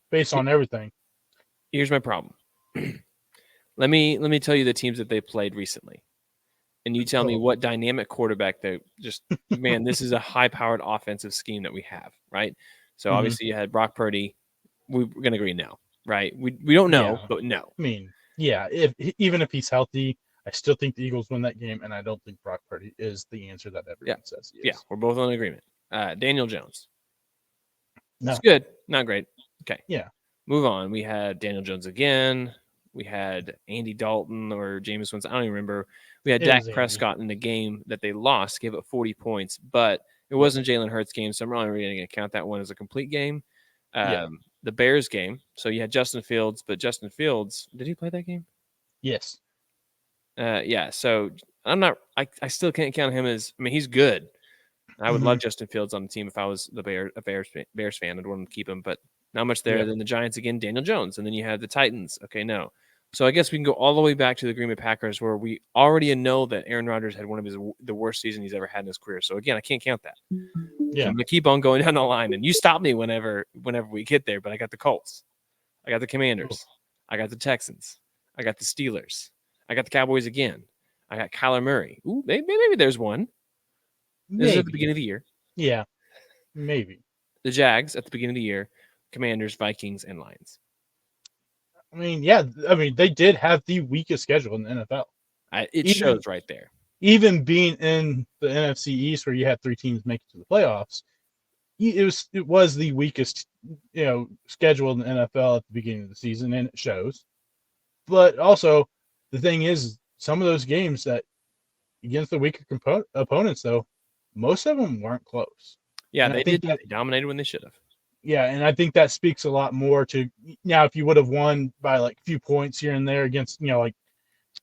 based on everything. Here's my problem. Let me tell you the teams that they played recently, and you tell me what dynamic quarterback they just. Man, this is a high-powered offensive scheme that we have, right? So obviously you had Brock Purdy. We're gonna agree no, right? We don't know, but no. I mean, even if he's healthy, I still think the Eagles win that game, and I don't think Brock Purdy is the answer that everyone says he is. Yeah, we're both in agreement. Daniel Jones. No. It's good, not great. Okay. Yeah. Move on. We had Daniel Jones again. We had Andy Dalton or Jameis Winston. I don't even remember. We had Dak Prescott in the game that they lost, gave up 40 points, but it wasn't Jalen Hurts' game, so I'm not really going to count that one as a complete game. The Bears game. So you had Justin Fields, but Justin Fields, did he play that game? Yes. So I still can't count him as, I mean, he's good. I would love Justin Fields on the team if I was a Bears fan. I'd want to keep him, but not much there. Then the Giants again, Daniel Jones. And then you had the Titans. Okay, no. So I guess we can go all the way back to the Green Bay Packers where we already know that Aaron Rodgers had one of the worst seasons he's ever had in his career. So again, I can't count that. Yeah. I'm going to keep on going down the line, and you stop me whenever we get there, but I got the Colts. I got the Commanders. I got the Texans. I got the Steelers. I got the Cowboys again. I got Kyler Murray. Ooh, maybe there's one. This is at the beginning of the year. Yeah, maybe. The Jags at the beginning of the year. Commanders, Vikings, and Lions. I mean, they did have the weakest schedule in the NFL. It shows right there. Even being in the NFC East, where you had 3 teams make it to the playoffs, it was the weakest, schedule in the NFL at the beginning of the season, and it shows. But also, the thing is, some of those games that against the weaker opponents, though, most of them weren't close. Yeah, and they dominated when they should have. Yeah, and I think that speaks a lot more to now. If you would have won by like a few points here and there against like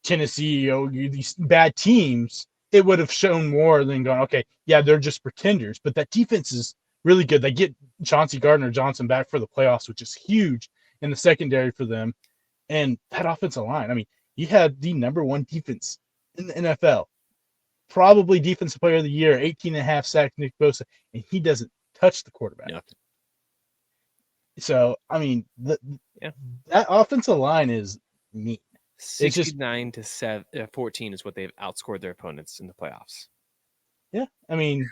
Tennessee, these bad teams, it would have shown more than going, okay, yeah, they're just pretenders. But that defense is really good. They get Chauncey Gardner-Johnson back for the playoffs, which is huge in the secondary for them. And that offensive line, I mean, you had the number 1 defense in the NFL. Probably defensive player of the year, 18.5 sacks, Nick Bosa, and he doesn't touch the quarterback. No. So, I mean, that offensive line is mean. 69 to 14 is what they've outscored their opponents in the playoffs. Yeah, I mean,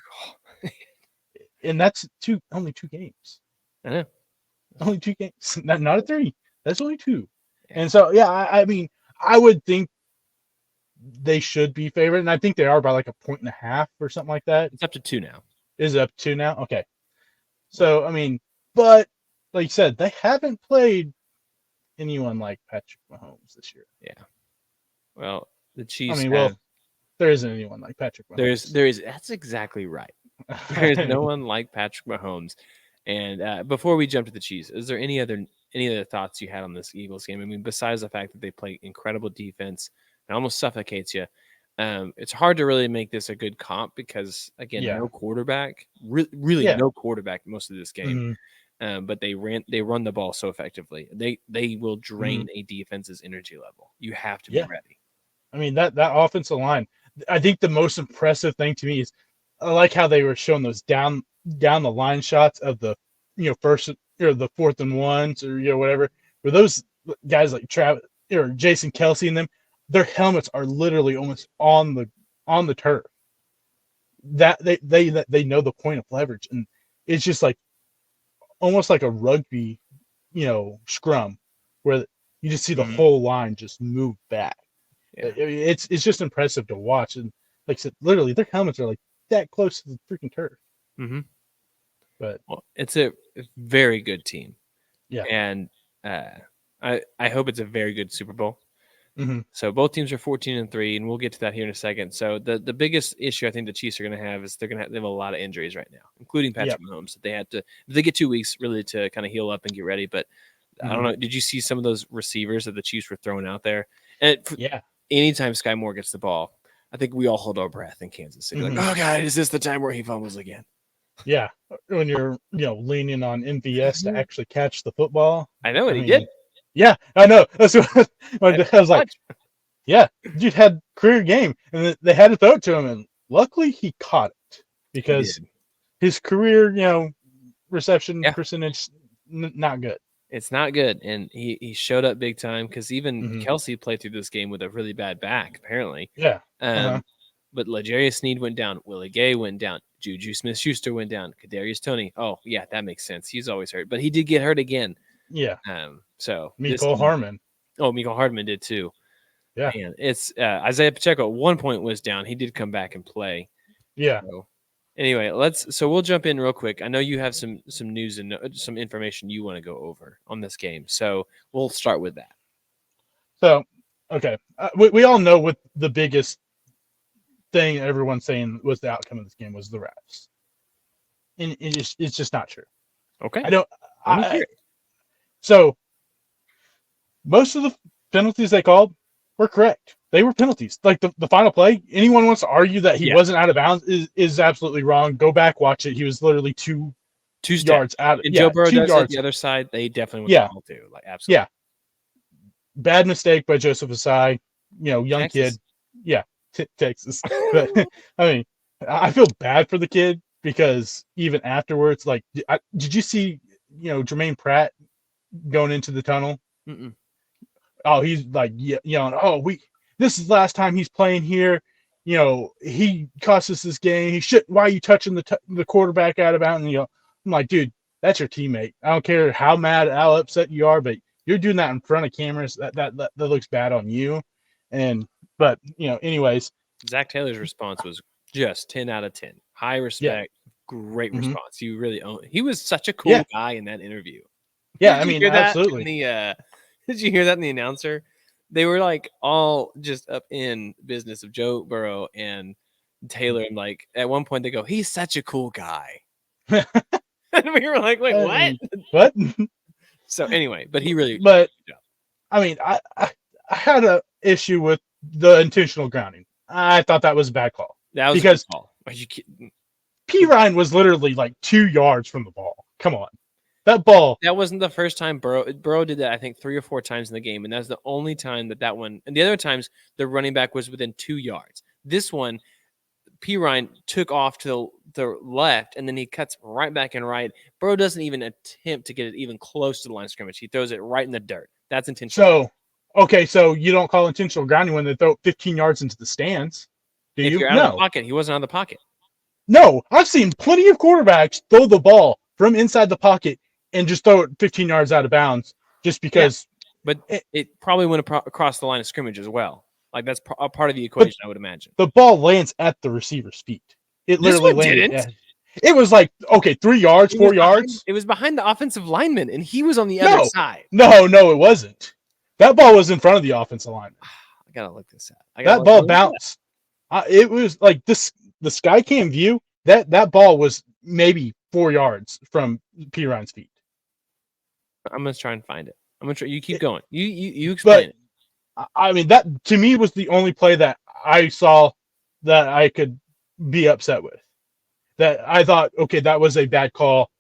and that's only 2 games. I know. Only 2 games, not a 3. That's only 2. Yeah. And so, yeah, I mean, I would think they should be favored, and I think they are by like 1.5 or something like that. It's up to 2 now. Is it up to 2 now? Okay. So, I mean, but like you said, they haven't played anyone like Patrick Mahomes this year. Yeah. Well, the Chiefs. I mean, there isn't anyone like Patrick Mahomes. There is. That's exactly right. There's no one like Patrick Mahomes. And before we jump to the Chiefs, is there any other thoughts you had on this Eagles game? I mean, besides the fact that they play incredible defense, it almost suffocates you. It's hard to really make this a good comp because, again, no quarterback, really no quarterback most of this game. Mm-hmm. But they run the ball so effectively. They will drain a defense's energy level. You have to be ready. I mean, that offensive line, I think the most impressive thing to me is I like how they were showing those down the line shots of the first or the 4th and 1s or whatever, where those guys like Travis or Jason Kelce and them, their helmets are literally almost on the turf. That they know the point of leverage, and it's just like almost like a rugby, scrum where you just see the whole line just move back. Yeah. It's just impressive to watch, and like I said, literally their helmets are like that close to the freaking turf. Mm-hmm. But it's a very good team. Yeah, and I hope it's a very good Super Bowl. Mm-hmm. So both teams are 14-3, and we'll get to that here in a second. So the biggest issue I think the Chiefs are going to have is they have a lot of injuries right now, including Patrick Mahomes. They get 2 weeks really to kind of heal up and get ready. But I don't know. Did you see some of those receivers that the Chiefs were throwing out there? And anytime Sky Moore gets the ball, I think we all hold our breath in Kansas City. Like, oh God, is this the time where he fumbles again? Yeah, when you're leaning on MVS to actually catch the football. I know, and he did. Yeah, I know. That's what I was like. Yeah, dude had career game, and they had to throw it to him, and luckily he caught it because his career, reception percentage not good. It's not good, and he showed up big time because even Kelce played through this game with a really bad back, apparently. Yeah. But L'Jarius Sneed went down, Willie Gay went down, Juju Smith-Schuster went down, Kadarius Toney. Oh yeah, that makes sense. He's always hurt, but he did get hurt again. Yeah. So Mecole Hardman. Oh, Mecole Hardman did too. Yeah. Man, it's Isaiah Pacheco at one point was down. He did come back and play. Yeah. So, anyway, we'll jump in real quick. I know you have some news and some information you want to go over on this game, so we'll start with that. So, okay, we all know what the biggest thing everyone's saying was the outcome of this game was the refs, and it's just not true. Okay, So most of the penalties they called were correct. They were penalties. Like the final play, anyone wants to argue that he wasn't out of bounds is absolutely wrong. Go back, watch it. He was literally two yards out. And Joe Burrow does it the other side. They definitely would call too. Like absolutely. Yeah. Bad mistake by Joseph Asai. Young Texas. Kid. Yeah, Texas. But I mean, I feel bad for the kid because even afterwards, like, did you see Jermaine Pratt going into the tunnel? Mm-mm. Oh, he's like yelling, this is the last time he's playing here. He cost us this game. He should. Why are you touching the quarterback out of bounds? And, I'm like, dude, that's your teammate. I don't care how mad, how upset you are, but you're doing that in front of cameras. That looks bad on you. But anyways, Zach Taylor's response was just 10 out of 10. High respect, great response. You really he was such a cool guy in that interview. Yeah, I mean, absolutely. Did you hear that in the announcer? They were like all just up in business of Joe Burrow and Taylor. And like at one point they go, he's such a cool guy. And we were like, wait, what? So anyway, but he really. But I mean, I had an issue with the intentional grounding. I thought that was a bad call. That was because a good call. Are you kidding? P. Ryan was literally like 2 yards from the ball. Come on. That ball. That wasn't the first time Burrow did that, I think 3 or 4 times in the game. And that's the only time that one, and the other times the running back was within 2 yards. This one, Pirine took off to the left, and then he cuts right back and right. Burrow doesn't even attempt to get it even close to the line of scrimmage. He throws it right in the dirt. That's intentional. So you don't call intentional grounding when they throw 15 yards into the stands, do you? If you're out of the pocket, he wasn't out of the pocket. No, I've seen plenty of quarterbacks throw the ball from inside the pocket and just throw it 15 yards out of bounds just because. Yeah, but it probably went across the line of scrimmage as well. Like, that's a part of the equation, I would imagine. The ball lands at the receiver's feet. It literally landed. It was like, 3 yards, 4 yards. It was behind the offensive lineman, and he was on the other side. No, it wasn't. That ball was in front of the offensive lineman. I got to look this up. That ball bounced. It was like this. The sky cam view, that ball was maybe 4 yards from Pirine's feet. I'm going to try and find it. I'm going to try. You keep going. You explain it. I mean, that to me was the only play that I saw that I could be upset with. That I thought, okay, that was a bad call.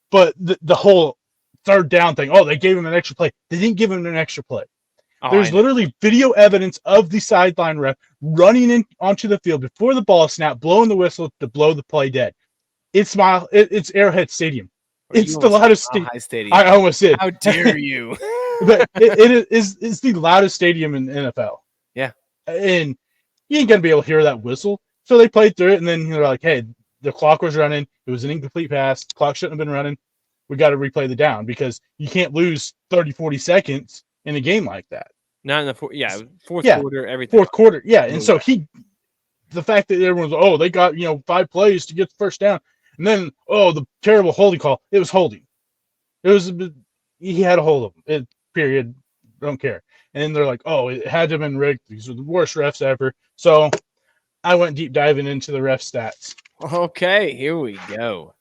But the whole third down thing, they gave him an extra play. They didn't give him an extra play. There's literally video evidence of the sideline ref running in onto the field before the ball snapped, blowing the whistle to blow the play dead. It's Arrowhead Stadium. It's the loudest stadium. I almost did. How dare you? But it's the loudest stadium in the NFL. Yeah. And you ain't going to be able to hear that whistle. So they played through it, and then they're like, hey, the clock was running. It was an incomplete pass. The clock shouldn't have been running. We got to replay the down because you can't lose 30, 40 seconds in a game like that. Not in the fourth quarter, everything. Fourth quarter, yeah. And so the fact that everyone's, they got, 5 plays to get the first down. And then, the terrible holding call. It was holding. He had a hold of him. Period. Don't care. And they're like, it had to have been rigged. These are the worst refs ever. So I went deep diving into the ref stats. Okay, here we go.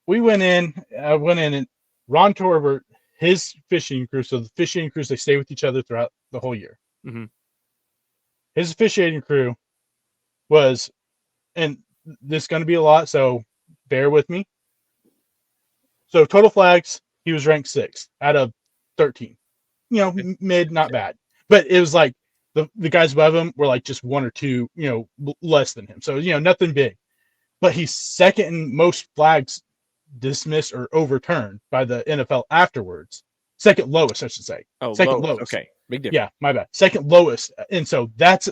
We went in. I went in, and Ron Torbert, his officiating crew. So the officiating crews, they stay with each other throughout the whole year. Mm-hmm. His officiating crew was, and this is going to be a lot, so bear with me. So total flags, he was ranked 6th out of 13. Mid, not bad. But it was like the guys above him were like just 1 or 2, less than him. So, nothing big. But he's second in most flags dismissed or overturned by the NFL afterwards. Second lowest, I should say. Second lowest. Okay, big difference. Yeah, my bad. Second lowest. And so that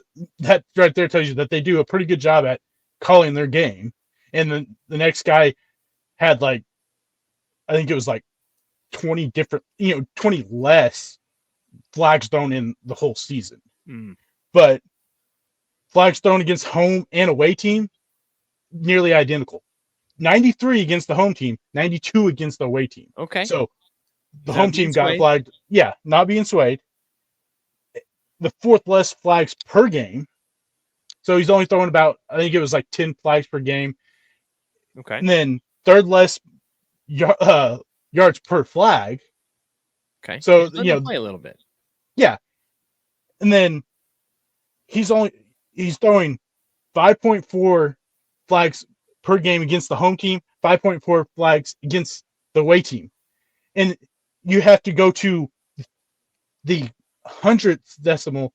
right there tells you that they do a pretty good job at calling their game. And then the next guy had I think it was 20 different, 20 less flags thrown in the whole season. Mm. But flags thrown against home and away team, nearly identical. 93 against the home team, 92 against the away team. Okay. So the home team got flagged. Yeah, not being swayed. The 4th less flags per game. So he's only throwing about, I think it was 10 flags per game. Okay. And then 3rd less yards per flag. Okay. So play a little bit. Yeah. And then he's throwing 5.4 flags per game against the home team, 5.4 flags against the away team. And you have to go to the 100th decimal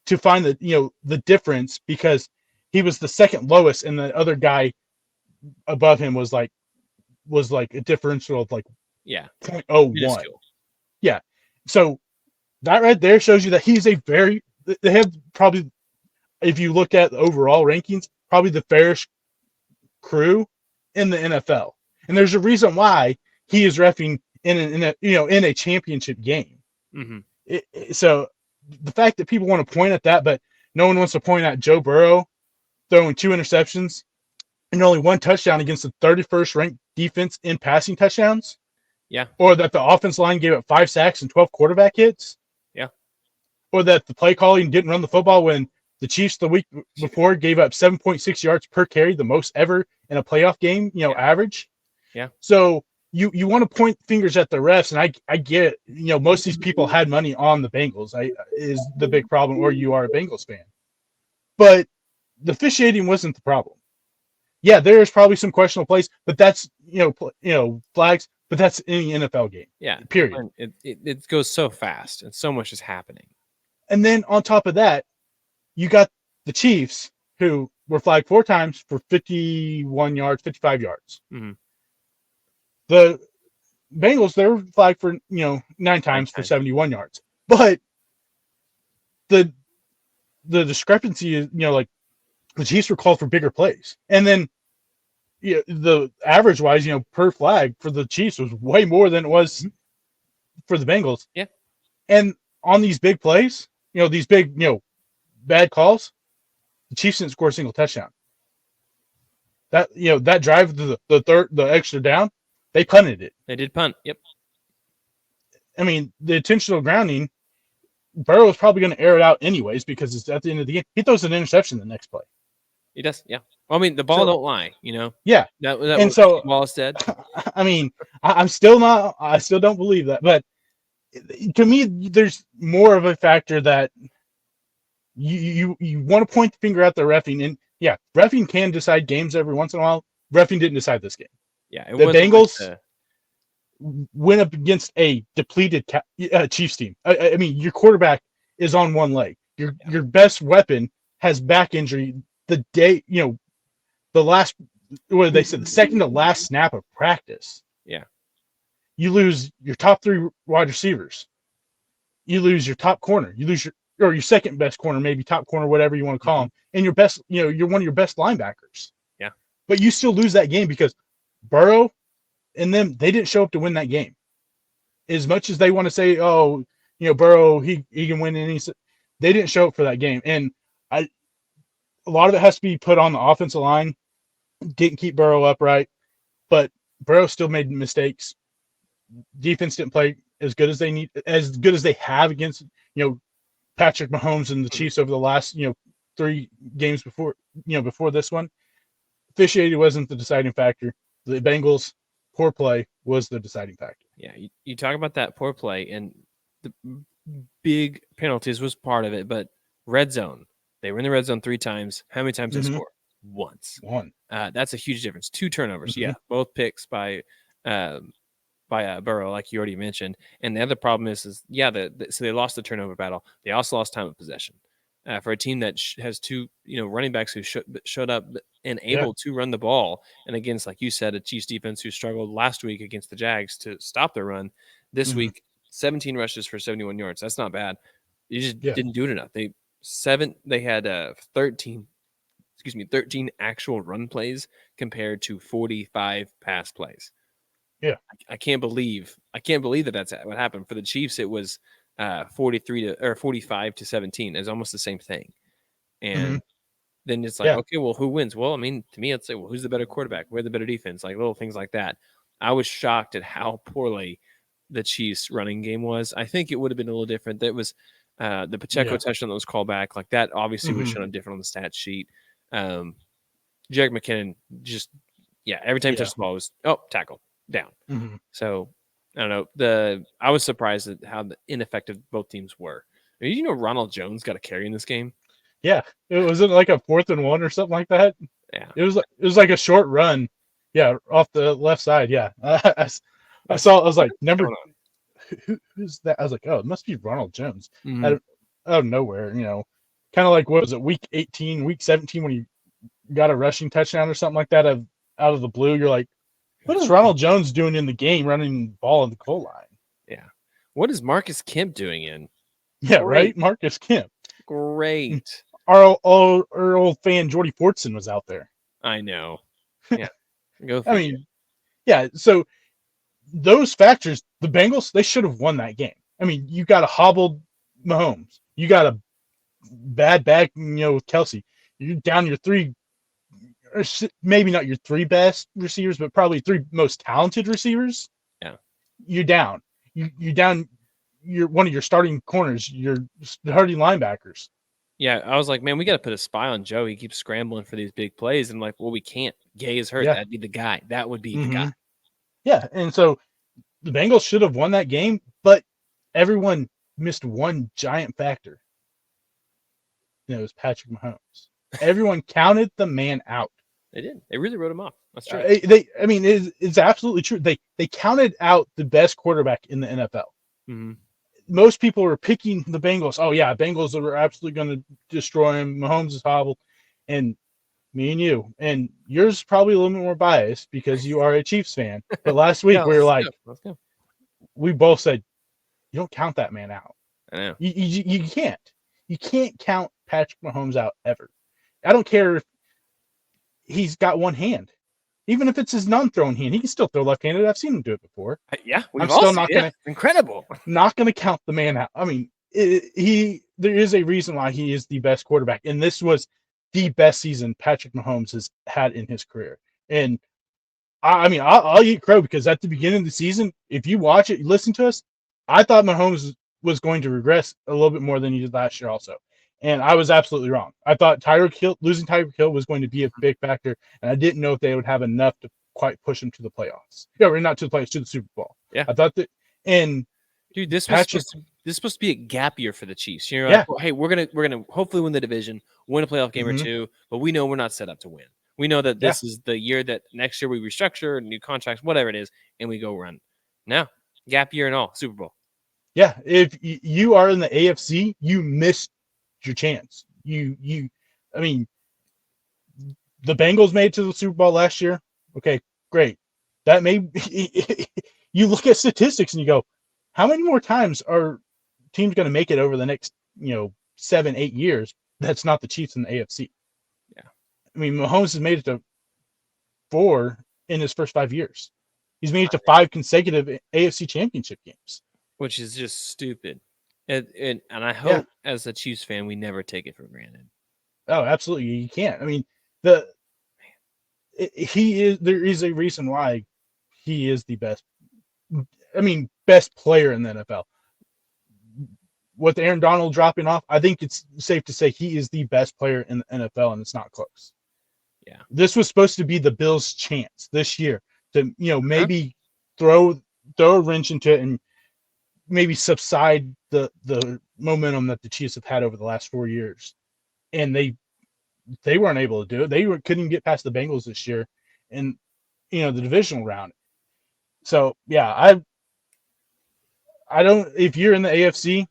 to find the difference, because he was the second lowest and the other guy above him was a differential of 0.01. Yeah. So that right there shows you that he's they have probably, if you look at the overall rankings, probably the fairest crew in the NFL. And there's a reason why he is reffing in a championship game. Mm-hmm. So the fact that people want to point at that, but no one wants to point at Joe Burrow throwing 2 interceptions and only 1 touchdown against the 31st ranked defense in passing touchdowns. Yeah. Or that the offense line gave up 5 sacks and 12 quarterback hits. Yeah. Or that the play calling didn't run the football when the Chiefs the week before gave up 7.6 yards per carry, the most ever in a playoff game, average. Yeah. So you want to point fingers at the refs, and I get it. Most of these people had money on the Bengals. Is the big problem, or you are a Bengals fan. But the officiating wasn't the problem. Yeah, there's probably some questionable plays, but that's flags, but that's in the NFL game. Yeah, period. It goes so fast and so much is happening. And then on top of that, you got the Chiefs who were flagged 4 times for 51 yards, 55 yards. Mm-hmm. The Bengals, they were flagged for 9 times for 71 yards. But the discrepancy is like the Chiefs were called for bigger plays, and then the average wise, per flag for the Chiefs was way more than it was for the Bengals. Yeah. And on these big plays, these big, bad calls, the Chiefs didn't score a single touchdown. That that drive to the extra down, they punted it. They did punt. Yep. I mean, the intentional grounding, Burrow was probably going to air it out anyways because it's at the end of the game. He throws an interception the next play. He does, yeah. Well, I mean, the ball don't lie, Yeah. That and so Wallace said. I mean, I still don't believe that, but to me, there's more of a factor that you want to point the finger at the reffing, and yeah, reffing can decide games every once in a while. Reffing didn't decide this game. Yeah, the Bengals went up against a depleted Chiefs team. I mean, your quarterback is on one leg. Your best weapon has back injury. The day, the last, what did they say? The second to last snap of practice. Yeah. You lose your top 3 wide receivers. You lose your top corner. You lose your second best corner, maybe top corner, whatever you want to call him, and your best, you're one of your best linebackers. Yeah. But you still lose that game because Burrow and them, they didn't show up to win that game. As much as they want to say, oh, Burrow, he can win any, they didn't show up for that game. And a lot of it has to be put on the offensive line. Didn't keep Burrow upright, but Burrow still made mistakes. Defense didn't play as good as they have against Patrick Mahomes and the Chiefs over the last 3 games before this one. Officiating wasn't the deciding factor. The Bengals' poor play was the deciding factor. Yeah, you talk about that poor play, and the big penalties was part of it, but red zone. They were in the red zone 3 times. How many times they score? Once. 1. That's a huge difference. 2 turnovers. Yeah, both picks by Burrow, like you already mentioned. And the other problem is so they lost the turnover battle. They also lost time of possession. For a team that has 2 running backs who showed up and able to run the ball, and against, like you said, a Chiefs defense who struggled last week against the Jags to stop their run. This week, 17 rushes for 71 yards. That's not bad. You just didn't do it enough. They had 13 actual run plays compared to 45 pass plays. Yeah. I can't believe that's what happened. For the Chiefs, it was 45 to 17. It's almost the same thing. And then it's like, okay, well, who wins? Well, I mean, to me, it's like, well, who's the better quarterback? We're the better defense, like little things like that. I was shocked at how poorly the Chiefs running game was. I think it would have been a little different. That was the Pacheco touchdown that was called back. Like that obviously was shown different on the stat sheet. Jerick McKinnon every time he touched the ball was tackle down. So I don't know. I was surprised at how ineffective both teams were. I mean, Ronald Jones got a carry in this game. Yeah, it was like a 4th and 1 or something like that. Yeah, it was like a short run. Yeah, off the left side. Yeah, I was like, who's that? I was like, oh, it must be Ronald Jones out of nowhere. Kind of like, what was it, week 18, week 17 when he got a rushing touchdown or something like that out of the blue. You're like, what is Ronald Jones doing in the game, running the ball in the goal line? Yeah. What is Marcus Kemp doing in? Yeah, right? Marcus Kemp. Great. Our old fan, Jordy Fortson, was out there. I know. Yeah. Go I mean, yeah, so those factors, the Bengals, they should have won that game. I mean, you got a hobbled Mahomes. You got a bad back, with Kelsey. You're down your 3, or maybe not your 3 best receivers, but probably 3 most talented receivers. Yeah. You're down. You're down. You're one of your starting corners. You're starting linebackers. Yeah, I was like, man, we got to put a spy on Joe. He keeps scrambling for these big plays. And I'm like, well, we can't. Gay is hurt. Yeah. That'd be the guy. That would be the guy. Yeah, and so the Bengals should have won that game, but everyone missed one giant factor. It was Patrick Mahomes. Everyone counted the man out. They did. They really wrote him off. That's true. It's absolutely true. They counted out the best quarterback in the NFL. Mm-hmm. Most people were picking the Bengals. Oh yeah, Bengals are absolutely going to destroy him. Mahomes is hobbled, and me and you, and yours probably a little bit more biased because you are a Chiefs fan. But last week we were like, let's go. We both said, you don't count that man out. I know. You can't. You can't count Patrick Mahomes out ever. I don't care if he's got one hand. Even if it's his non-thrown hand, he can still throw left-handed. I've seen him do it before. Yeah, I'm still not going to. Incredible. Not going to count the man out. I mean, there is a reason why he is the best quarterback, and this was the best season Patrick Mahomes has had in his career. And I'll eat crow because at the beginning of the season, if you watch it, you listen to us, I thought Mahomes was going to regress a little bit more than he did last year also. And I was absolutely wrong. I thought losing Tyreek Hill was going to be a big factor, and I didn't know if they would have enough to quite push him to the playoffs. Yeah, or not to the playoffs, to the Super Bowl. Yeah. I thought that, and dude, this was supposed to be a gap year for the Chiefs. You're like, hey, we're gonna hopefully win the division, win a playoff game or two, but we know we're not set up to win. We know that this is the year that next year we restructure, new contracts, whatever it is, and we go run. Now, gap year and all, Super Bowl. Yeah, if you are in the AFC, you missed your chance. The Bengals made it to the Super Bowl last year. Okay, great. That may you look at statistics and you go, how many more times are teams going to make it over the next 7-8 years? That's not the Chiefs in the AFC. Yeah, I mean, Mahomes has made it to 4 in his first 5 years. He's made it to 5 consecutive AFC championship games, which is just stupid. And I hope as a Chiefs fan, we never take it for granted. Oh, absolutely. You can't. I mean, there is a reason why he is the best. Best player in the NFL. With Aaron Donald dropping off, I think it's safe to say he is the best player in the NFL, and it's not close. Yeah. This was supposed to be the Bills' chance this year to, maybe throw a wrench into it and maybe subside the momentum that the Chiefs have had over the last 4 years. And they weren't able to do it. They couldn't get past the Bengals this year in the divisional round. So yeah, I don't, if you're in the AFC,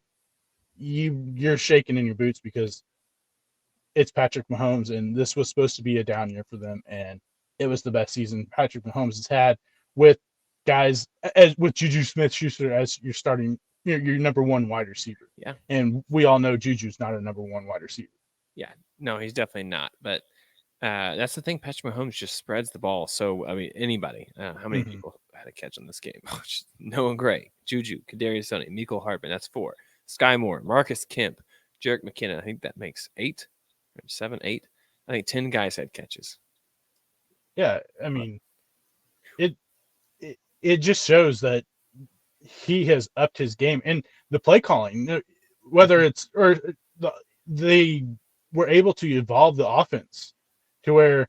you're shaking in your boots because it's Patrick Mahomes, and this was supposed to be a down year for them, and it was the best season Patrick Mahomes has had with guys with Juju Smith-Schuster as your starting, your number one wide receiver. Yeah. And we all know Juju's not a number one wide receiver. Yeah. No, he's definitely not. But that's the thing. Patrick Mahomes just spreads the ball. So, anybody, how many people had a catch on this game? Noah Gray, Juju, Kadarius Toney, Mecole Hardman. That's 4. Sky Moore, Marcus Kemp, Jerick McKinnon. I think that makes 8, 7, 8. I think 10 guys had catches. Yeah. I mean, it just shows that he has upped his game, and the play calling, whether it's they were able to evolve the offense to where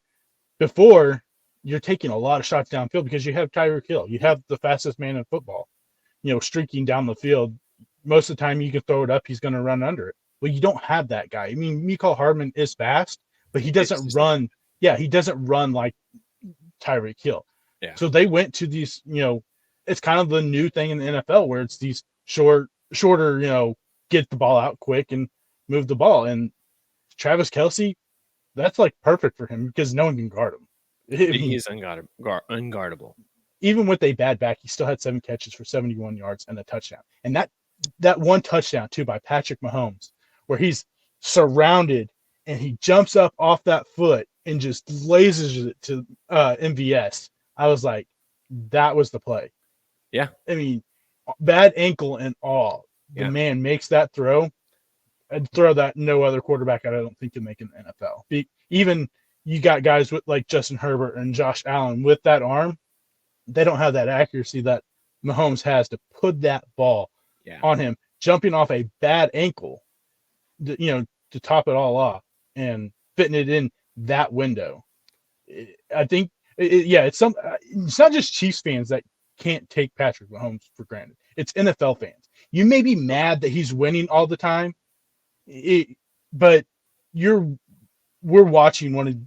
before you're taking a lot of shots downfield because you have Tyreek Hill, you have the fastest man in football, streaking down the field. Most of the time you can throw it up, he's going to run under it. Well, you don't have that guy. I mean, Mecole Hardman is fast, but he doesn't run. Yeah, he doesn't run like Tyreek Hill. Yeah. So they went to these, it's kind of the new thing in the NFL where it's these shorter, get the ball out quick and move the ball. And Travis Kelce, that's like perfect for him because no one can guard him. He is unguardable. Even with a bad back, he still had 7 catches for 71 yards and a touchdown. And that one touchdown too by Patrick Mahomes, where he's surrounded and he jumps up off that foot and just lasers it to MVS. I was like, that was the play. Yeah. I mean, bad ankle and all. The man makes that throw. I'd throw that no other quarterback I don't think can make in the NFL. Even you got guys with like Justin Herbert and Josh Allen with that arm, they don't have that accuracy that Mahomes has to put that ball on him, jumping off a bad ankle, to top it all off and fitting it in that window. I think, it's not just Chiefs fans that can't take Patrick Mahomes for granted. It's NFL fans. You may be mad that he's winning all the time, but we're watching one of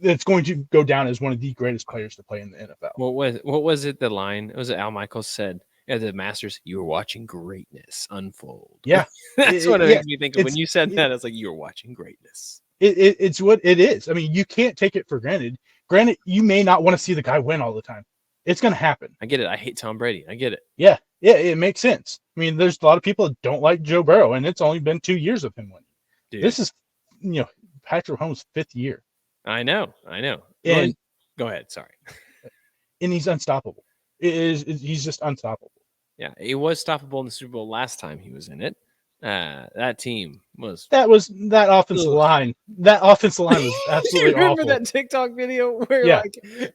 it's going to go down as one of the greatest players to play in the NFL. What was it? The line was it Al Michaels said at the Masters, "You were watching greatness unfold." Yeah, that's what it makes me think of when you said that. It's like you were watching greatness. It's what it is. I mean, you can't take it for granted. Granted, you may not want to see the guy win all the time. It's going to happen. I get it. I hate Tom Brady. I get it. Yeah, it makes sense. I mean, there's a lot of people that don't like Joe Burrow, and it's only been 2 years of him winning. Dude. This is, Patrick Mahomes' 5th year. I know. And go ahead. Sorry. And he's unstoppable. He's just unstoppable. Yeah, he was stoppable in the Super Bowl last time he was in it. That team was that offensive line. That offensive line was absolutely you remember awful. That TikTok video where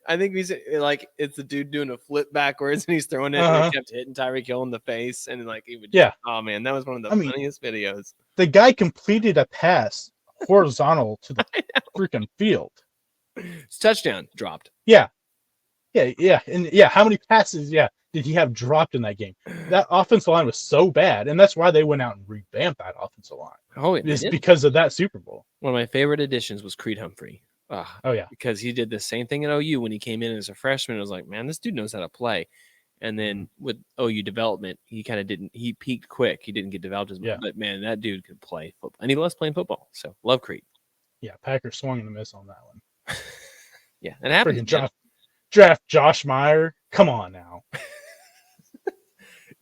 I think he's like it's the dude doing a flip backwards and he's throwing it and he kept hitting Tyreek Hill in the face and like he would oh man, that was one of the funniest videos. The guy completed a pass horizontal to the freaking field. It's touchdown dropped. Yeah. And how many passes did he have dropped in that game? That offensive line was so bad, and that's why they went out and revamped that offensive line. Oh, it's because of that Super Bowl. One of my favorite additions was Creed Humphrey. Oh yeah, because he did the same thing at OU when he came in as a freshman. I was like, man, this dude knows how to play. And then with OU development, he kind of didn't. He peaked quick. He didn't get developed as much. But man, that dude could play football, and he loves playing football. So love Creed. Yeah, Packers swung and a miss on that one. Yeah, it happened. Draft Josh Meyer. Come on now.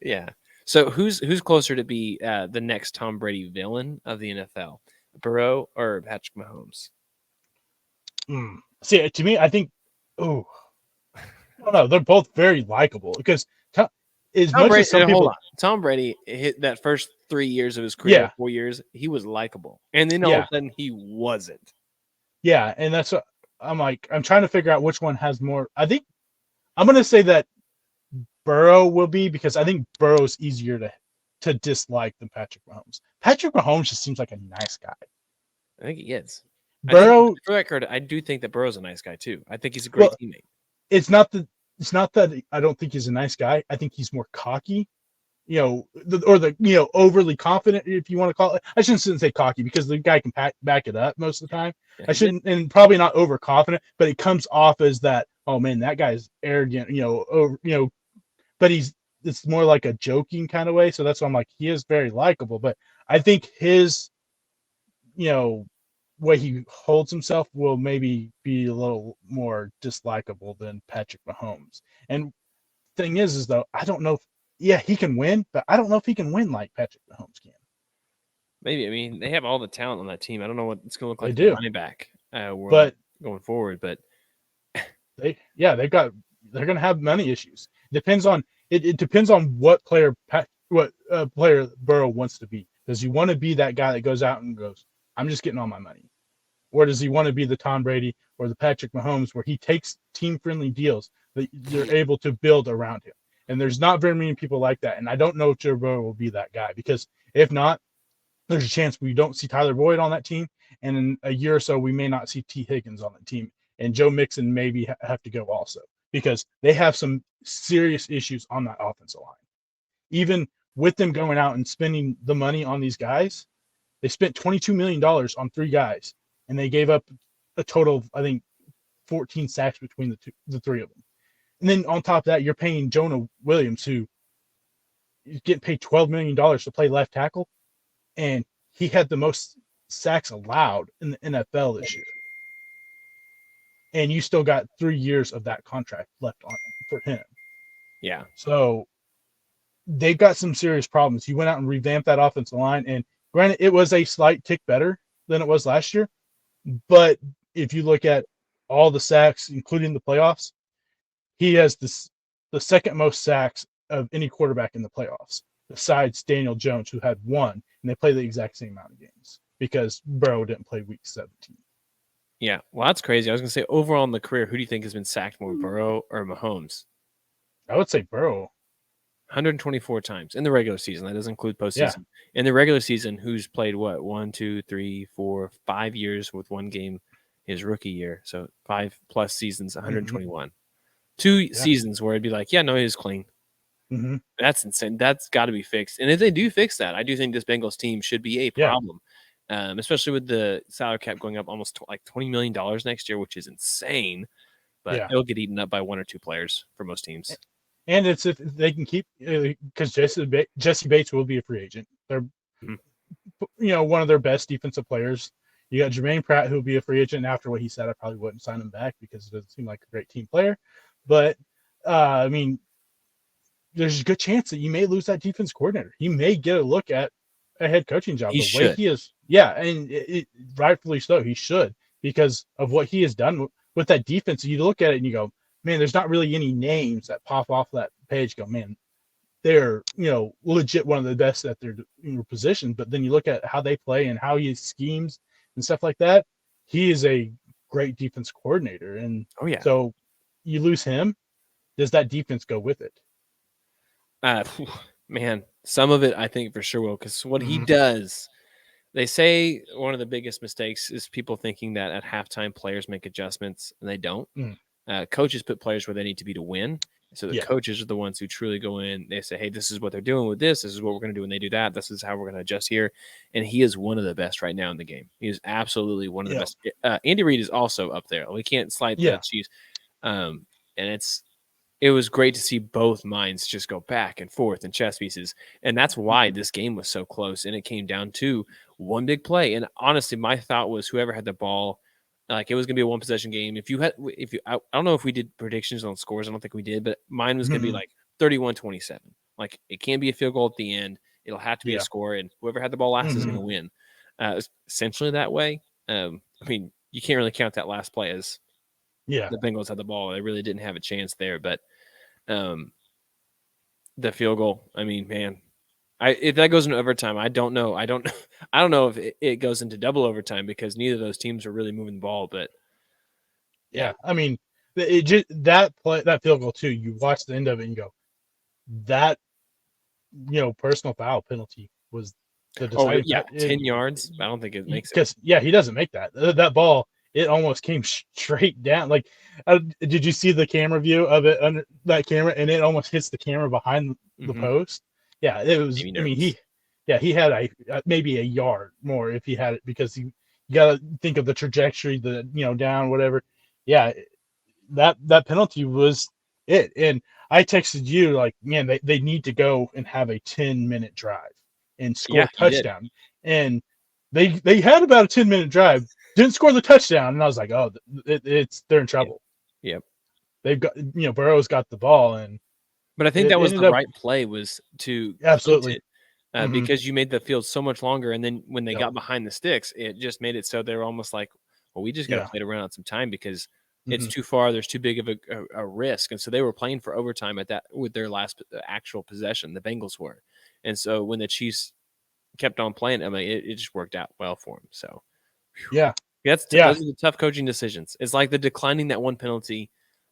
Yeah. So who's closer to be the next Tom Brady villain of the NFL, Burrow or Patrick Mahomes? See, to me, I think. Oh, I don't know. They're both very likable because Tom Brady hit that first 3 years of his career, 4 years, he was likable, and then all of a sudden he wasn't. Yeah, and that's what I'm like. I'm trying to figure out which one has more. I think I'm going to say that Burrow will be because I think Burrow's easier to dislike than Patrick Mahomes. Patrick Mahomes just seems like a nice guy. I think he is. Burrow, for record, I do think that Burrow's a nice guy too. I think he's a great teammate. It's not that I don't think he's a nice guy. I think he's more cocky, overly confident, if you want to call it. I shouldn't say cocky because the guy can back it up most of the time. I shouldn't, and probably not overconfident, but it comes off as that. Oh man, that guy's arrogant. But it's more like a joking kind of way. So that's why I'm like, he is very likable. But I think his, way he holds himself will maybe be a little more dislikable than Patrick Mahomes. And thing is though, I don't know if, he can win, but I don't know if he can win like Patrick Mahomes can. Maybe. I mean, they have all the talent on that team. I don't know what it's going to look like running back but going forward, but they're going to have money issues. It depends on what player Burrow wants to be. Does he want to be that guy that goes out and goes, I'm just getting all my money? Or does he want to be the Tom Brady or the Patrick Mahomes where he takes team-friendly deals that you're able to build around him? And there's not very many people like that. And I don't know if Joe Burrow will be that guy because if not, there's a chance we don't see Tyler Boyd on that team. And in a year or so, we may not see T. Higgins on the team. And Joe Mixon maybe have to go also because they have some serious issues on that offensive line. Even with them going out and spending the money on these guys, they spent $22 million on 3 guys, and they gave up a total of, I think, 14 sacks between the 3 of them. And then on top of that, you're paying Jonah Williams, who is getting paid $12 million to play left tackle, and he had the most sacks allowed in the NFL this year. And you still got 3 years of that contract left on for him. Yeah. So they've got some serious problems. You went out and revamped that offensive line, and granted, it was a slight tick better than it was last year. But if you look at all the sacks, including the playoffs, he has the second most sacks of any quarterback in the playoffs, besides Daniel Jones, who had 1, and they play the exact same amount of games because Burrow didn't play week 17. Yeah, well, that's crazy. I was going to say, overall in the career, who do you think has been sacked more, Burrow or Mahomes? I would say Burrow. 124 times in the regular season. That doesn't include postseason. Yeah. In the regular season, who's played what? 1, 2, 3, 4, 5 years with 1 game his rookie year. So 5+ seasons, 121. Mm-hmm. 2 seasons where it'd be like, yeah, no, he's clean. Mm-hmm. That's insane. That's got to be fixed. And if they do fix that, I do think this Bengals team should be a problem. especially with the salary cap going up almost like $20 million next year, which is insane. But it'll get eaten up by one or two players for most teams. And it's if they can keep, because Jesse Bates will be a free agent. They're, one of their best defensive players. You got Jermaine Pratt, who will be a free agent. After what he said, I probably wouldn't sign him back because it doesn't seem like a great team player. But, there's a good chance that you may lose that defense coordinator. He may get a look at a head coaching job. Way he is. Yeah, and rightfully so. He should, because of what he has done with that defense. You look at it and you go, man, there's not really any names that pop off that page. Go, man, they're legit one of the best at their position. But then you look at how they play and how he schemes and stuff like that. He is a great defense coordinator, and so you lose him. Does that defense go with it? Man, some of it I think for sure will, because what he does. They say one of the biggest mistakes is people thinking that at halftime players make adjustments, and they don't. Coaches put players where they need to be to win. So the coaches are the ones who truly go in. They say, hey, this is what they're doing with this. This is what we're going to do when they do that. This is how we're going to adjust here. And he is one of the best right now in the game. He is absolutely one of the best. Andy Reid is also up there. We can't slight the Chiefs. And it was great to see both minds just go back and forth in chess pieces. And that's why this game was so close. And it came down to one big play. And honestly, my thought was whoever had the ball, like it was going to be a one possession game. I don't know if we did predictions on scores. I don't think we did, but mine was going to be like 31-27. Like it can't be a field goal at the end. It'll have to be a score. And whoever had the ball last is going to win. Essentially that way. You can't really count that last play as the Bengals had the ball. They really didn't have a chance there, but the field goal, man, if that goes into overtime, I don't know. I don't know if it goes into double overtime because neither of those teams are really moving the ball, but that field goal too, you watch the end of it and you go, that, personal foul penalty was the deciding 10 yards. I don't think it makes it. Because, he doesn't make that. That ball, it almost came straight down. Like, did you see the camera view of it under that camera? And it almost hits the camera behind the post. Yeah, it was. He had maybe a yard more if he had it, because you got to think of the trajectory, down, whatever. Yeah, that penalty was it. And I texted you like, man, they need to go and have a 10-minute drive and score a touchdown. And they had about a 10-minute drive. Didn't score the touchdown, and I was like, "Oh, they're in trouble." Yep. They've got Burrow's got the ball, but I think that was the right play was to absolutely because you made the field so much longer, and then when they got behind the sticks, it just made it so they were almost like, "Well, we just got to play to run out some time because it's too far. There's too big of a risk," and so they were playing for overtime with their last actual possession. The Bengals were, and so when the Chiefs kept on playing, it just worked out well for them. So. Those are the tough coaching decisions. It's like the declining that one penalty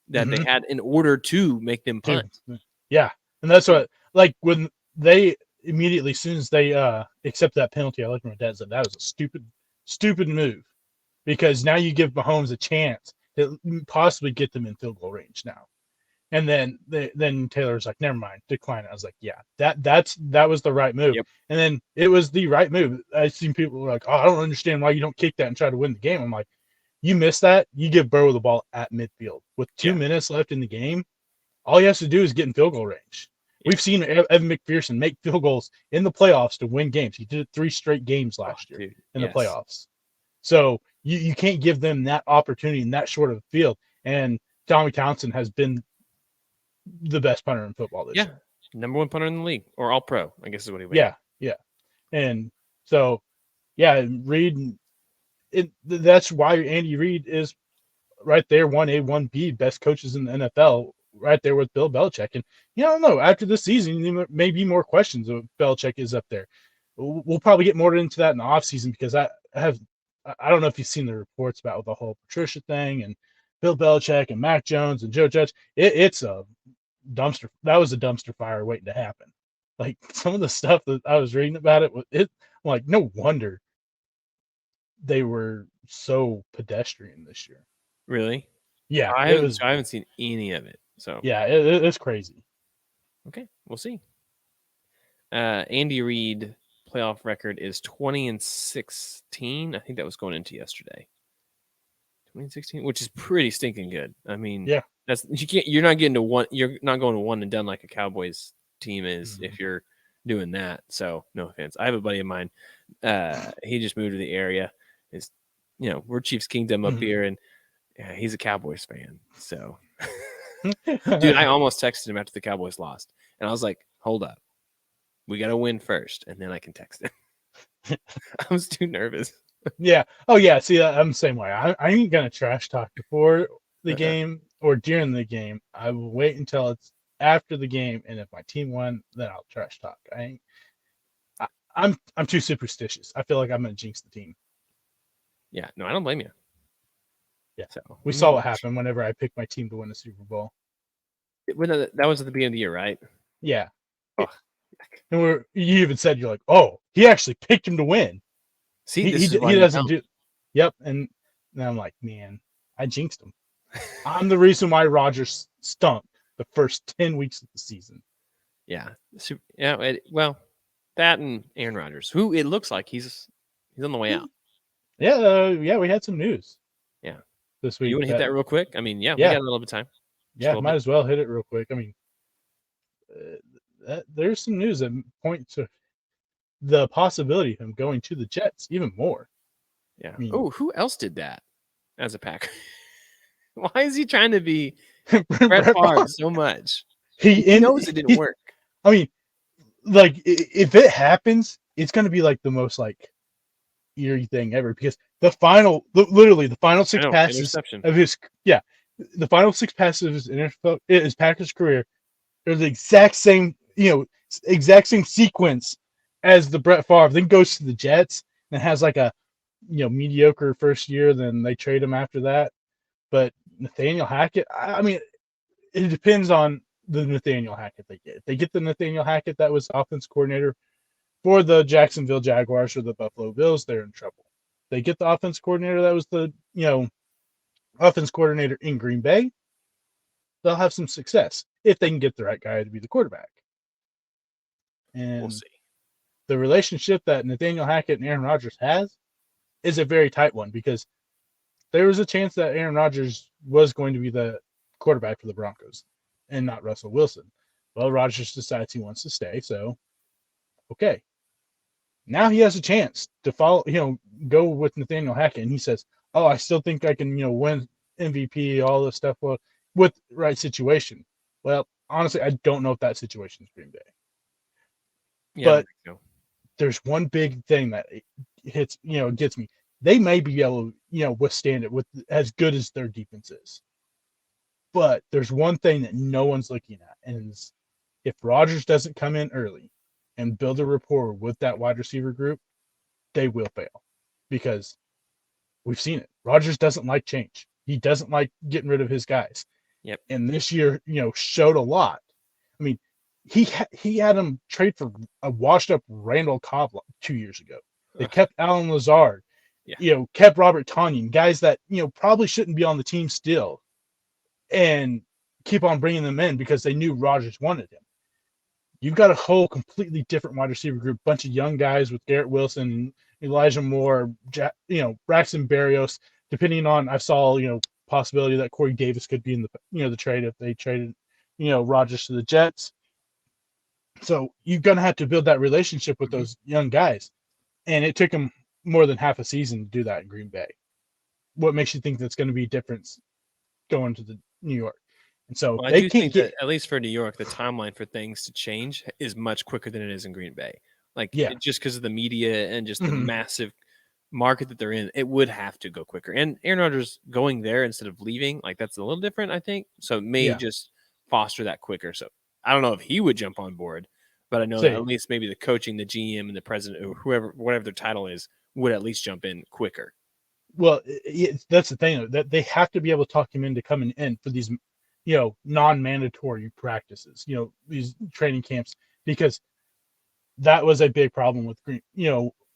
that they had in order to make them punt. Yeah, and that's what, like, when they immediately, as soon as they accept that penalty, I looked at my dad and said, that was a stupid move, because now you give Mahomes a chance to possibly get them in field goal range now. And then Taylor's like, never mind, decline it. I was like, yeah, that was the right move. Yep. And then it was the right move. I've seen people like, oh, I don't understand why you don't kick that and try to win the game. I'm like, you miss that, you give Burrow the ball at midfield with 2 minutes left in the game. All he has to do is get in field goal range. Yeah. We've seen Evan McPherson make field goals in the playoffs to win games. He did it 3 straight games last year in the playoffs. So you can't give them that opportunity in that short of a field. And Tommy Townsend has been the best punter in football this year. Number 1 punter in the league, or all pro, I guess is what he went. Yeah. And so, Reid, that's why Andy Reid is right there, 1A, 1B, best coaches in the NFL, right there with Bill Belichick. And I don't know, after this season, there may be more questions of Belichick is up there. We'll probably get more into that in the offseason, because I don't know if you've seen the reports about the whole Patricia thing and Bill Belichick and Mac Jones and Joe Judge. It's a dumpster. That was a dumpster fire waiting to happen. Like, some of the stuff that I was reading about I'm like, no wonder they were so pedestrian this year. Really? Yeah. I haven't seen any of it. So yeah, it's crazy. Okay, we'll see. Andy Reid playoff record is 20-16. I think that was going into yesterday. 2016, which is pretty stinking good. I mean, yeah, you're not getting to one. You're not going to one and done like a Cowboys team is if you're doing that. So no offense. I have a buddy of mine. He just moved to the area. Is we're Chiefs Kingdom up here, and he's a Cowboys fan. So, dude, I almost texted him after the Cowboys lost, and I was like, "Hold up, we got to win first, and then I can text him." I was too nervous. Yeah. Oh, yeah. See, I'm the same way. I ain't gonna trash talk before the game or during the game. I will wait until it's after the game, and if my team won, then I'll trash talk. I'm too superstitious. I feel like I'm gonna jinx the team. Yeah. No, I don't blame you. Yeah. So we saw what happened whenever I picked my team to win the Super Bowl. That was at the beginning of the year, right? Yeah. Oh. And you even said, you're like, oh, he actually picked him to win. See, he doesn't do. Yep, and I'm like, man, I jinxed him. I'm the reason why Rodgers stunk the first 10 weeks of the season. Yeah, well, that and Aaron Rodgers, who it looks like he's on the way out. Yeah, we had some news. Yeah, this week. You want to hit that real quick? I mean, we got a little bit of time. Might as well hit it real quick. I mean, there's some news that point to the possibility of him going to the Jets even more. Yeah. I mean, who else did that as a Packer? Why is he trying to be Brett Favre so much? He knows it didn't work. I mean, like, if it happens, it's going to be like the most like eerie thing ever, because the final 6 passes of his the final 6 passes of his Packers career are the exact same sequence as the Brett Favre. Then goes to the Jets and has like a mediocre first year. Then they trade him after that. But Nathaniel Hackett, I mean, it depends on the Nathaniel Hackett they get. If they get the Nathaniel Hackett that was offense coordinator for the Jacksonville Jaguars or the Buffalo Bills, they're in trouble. They get the offense coordinator that was the offense coordinator in Green Bay, they'll have some success if they can get the right guy to be the quarterback. And we'll see. The relationship that Nathaniel Hackett and Aaron Rodgers has is a very tight one, because there was a chance that Aaron Rodgers was going to be the quarterback for the Broncos and not Russell Wilson. Well, Rodgers decides he wants to stay, so okay. Now he has a chance to go with Nathaniel Hackett, and he says, "Oh, I still think I can, win MVP, all this stuff with the right situation." Well, honestly, I don't know if that situation is Green Bay. Yeah, but there's one big thing that hits, gets me. They may be able to, withstand it with as good as their defense is. But there's one thing that no one's looking at, and it's, if Rodgers doesn't come in early and build a rapport with that wide receiver group, they will fail, because we've seen it. Rodgers doesn't like change. He doesn't like getting rid of his guys. Yep. And this year, showed a lot. I mean, he had him trade for a washed-up Randall Cobb 2 years ago. They kept Alan Lazard. Yeah. Kept Robert Tonyan, guys that probably shouldn't be on the team still, and keep on bringing them in because they knew Rodgers wanted him. You've got a whole completely different wide receiver group, bunch of young guys with Garrett Wilson, Elijah Moore, Braxton Berrios. Depending on, I saw possibility that Corey Davis could be in the trade if they traded Rodgers to the Jets. So you're gonna have to build that relationship with those young guys, and it took him more than half a season to do that in Green Bay. What makes you think that's going to be a difference going to the New York? And so I do think that, at least for New York, the timeline for things to change is much quicker than it is in Green Bay. Just because of the media and just the massive market that they're in, it would have to go quicker. And Aaron Rodgers going there instead of leaving, that's a little different, I think. So it may just foster that quicker. So I don't know if he would jump on board, but I know that at least maybe the coaching, the GM, and the president, or whatever their title is, would at least jump in quicker. Well, that's the thing, that they have to be able to talk him into coming in for these, non-mandatory practices, these training camps, because that was a big problem with Green,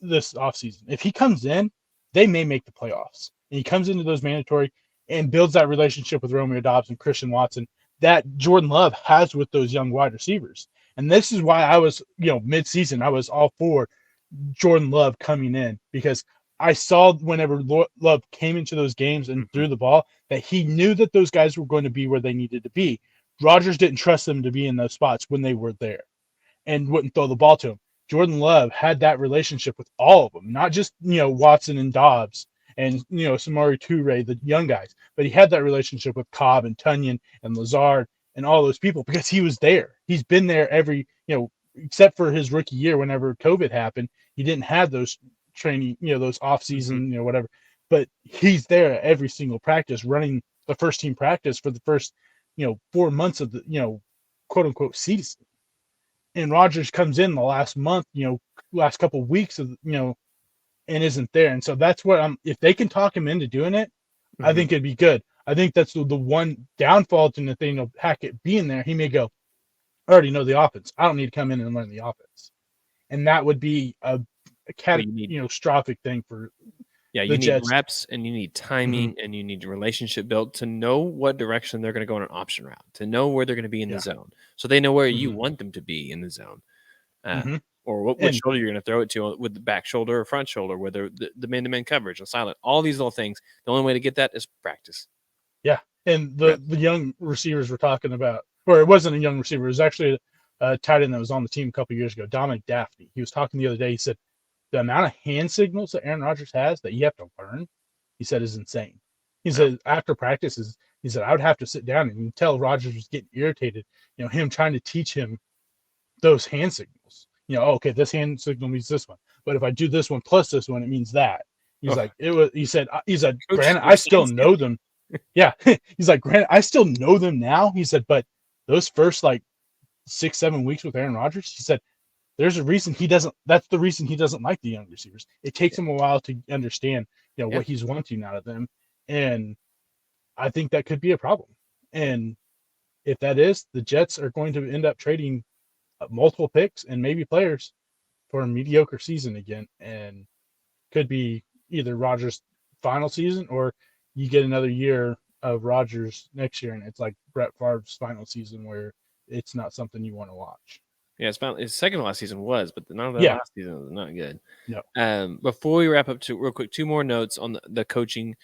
this offseason. If he comes in, they may make the playoffs. And he comes into those mandatory and builds that relationship with Romeo Doubs and Christian Watson that Jordan Love has with those young wide receivers. And this is why I was, mid-season, I was all for Jordan Love coming in, because I saw whenever Love came into those games and threw the ball that he knew that those guys were going to be where they needed to be. Rodgers didn't trust them to be in those spots when they were there and wouldn't throw the ball to him. Jordan Love had that relationship with all of them, not just, Watson and Dobbs and, Samori Toure, the young guys, but he had that relationship with Cobb and Tunyon and Lazard and all those people because he was there. He's been there every, except for his rookie year, whenever COVID happened, he didn't have those training, those off season, whatever, but he's there at every single practice, running the first team practice for the first, 4 months of the, quote unquote season. And Rodgers comes in the last month, last couple of weeks of, and isn't there. And so that's what if they can talk him into doing it, I think it'd be good. I think that's the one downfall to Nathaniel Hackett being there. He may go, I already know the offense. I don't need to come in and learn the offense. And that would be a catastrophic thing for you need Jets. Reps, and you need timing, and you need relationship built to know what direction they're going to go on an option route, to know where they're going to be in the zone, so they know where you want them to be in the zone, or which shoulder you're going to throw it to, with the back shoulder or front shoulder, whether the man-to-man coverage or silent, all these little things. The only way to get that is practice. Yeah, and the young receivers we're talking about, or it wasn't a young receiver, it was actually a tight end that was on the team a couple years ago, Dominic Daphne. He was talking the other day. He said, the amount of hand signals that Aaron Rodgers has that you have to learn, he said, is insane. He said after practices, he said, I would have to sit down and you can tell Rodgers was getting irritated, him trying to teach him those hand signals. Okay, this hand signal means this one, but if I do this one plus this one, it means that. He's like, he said, granted, I still know them. Yeah. He's like, granted, I still know them now. He said, but those first 6-7 weeks with Aaron Rodgers, he said, there's a reason that's the reason he doesn't like the young receivers. It takes him a while to understand, what he's wanting out of them. And I think that could be a problem. And if that is, the Jets are going to end up trading multiple picks and maybe players for a mediocre season again. And could be either Rodgers' final season or you get another year of Rodgers next year. And it's like Brett Favre's final season where it's not something you want to watch. Yeah, his second to last season was, but none of the last season was not good. No. Before we wrap up, real quick, 2 more notes on the coaching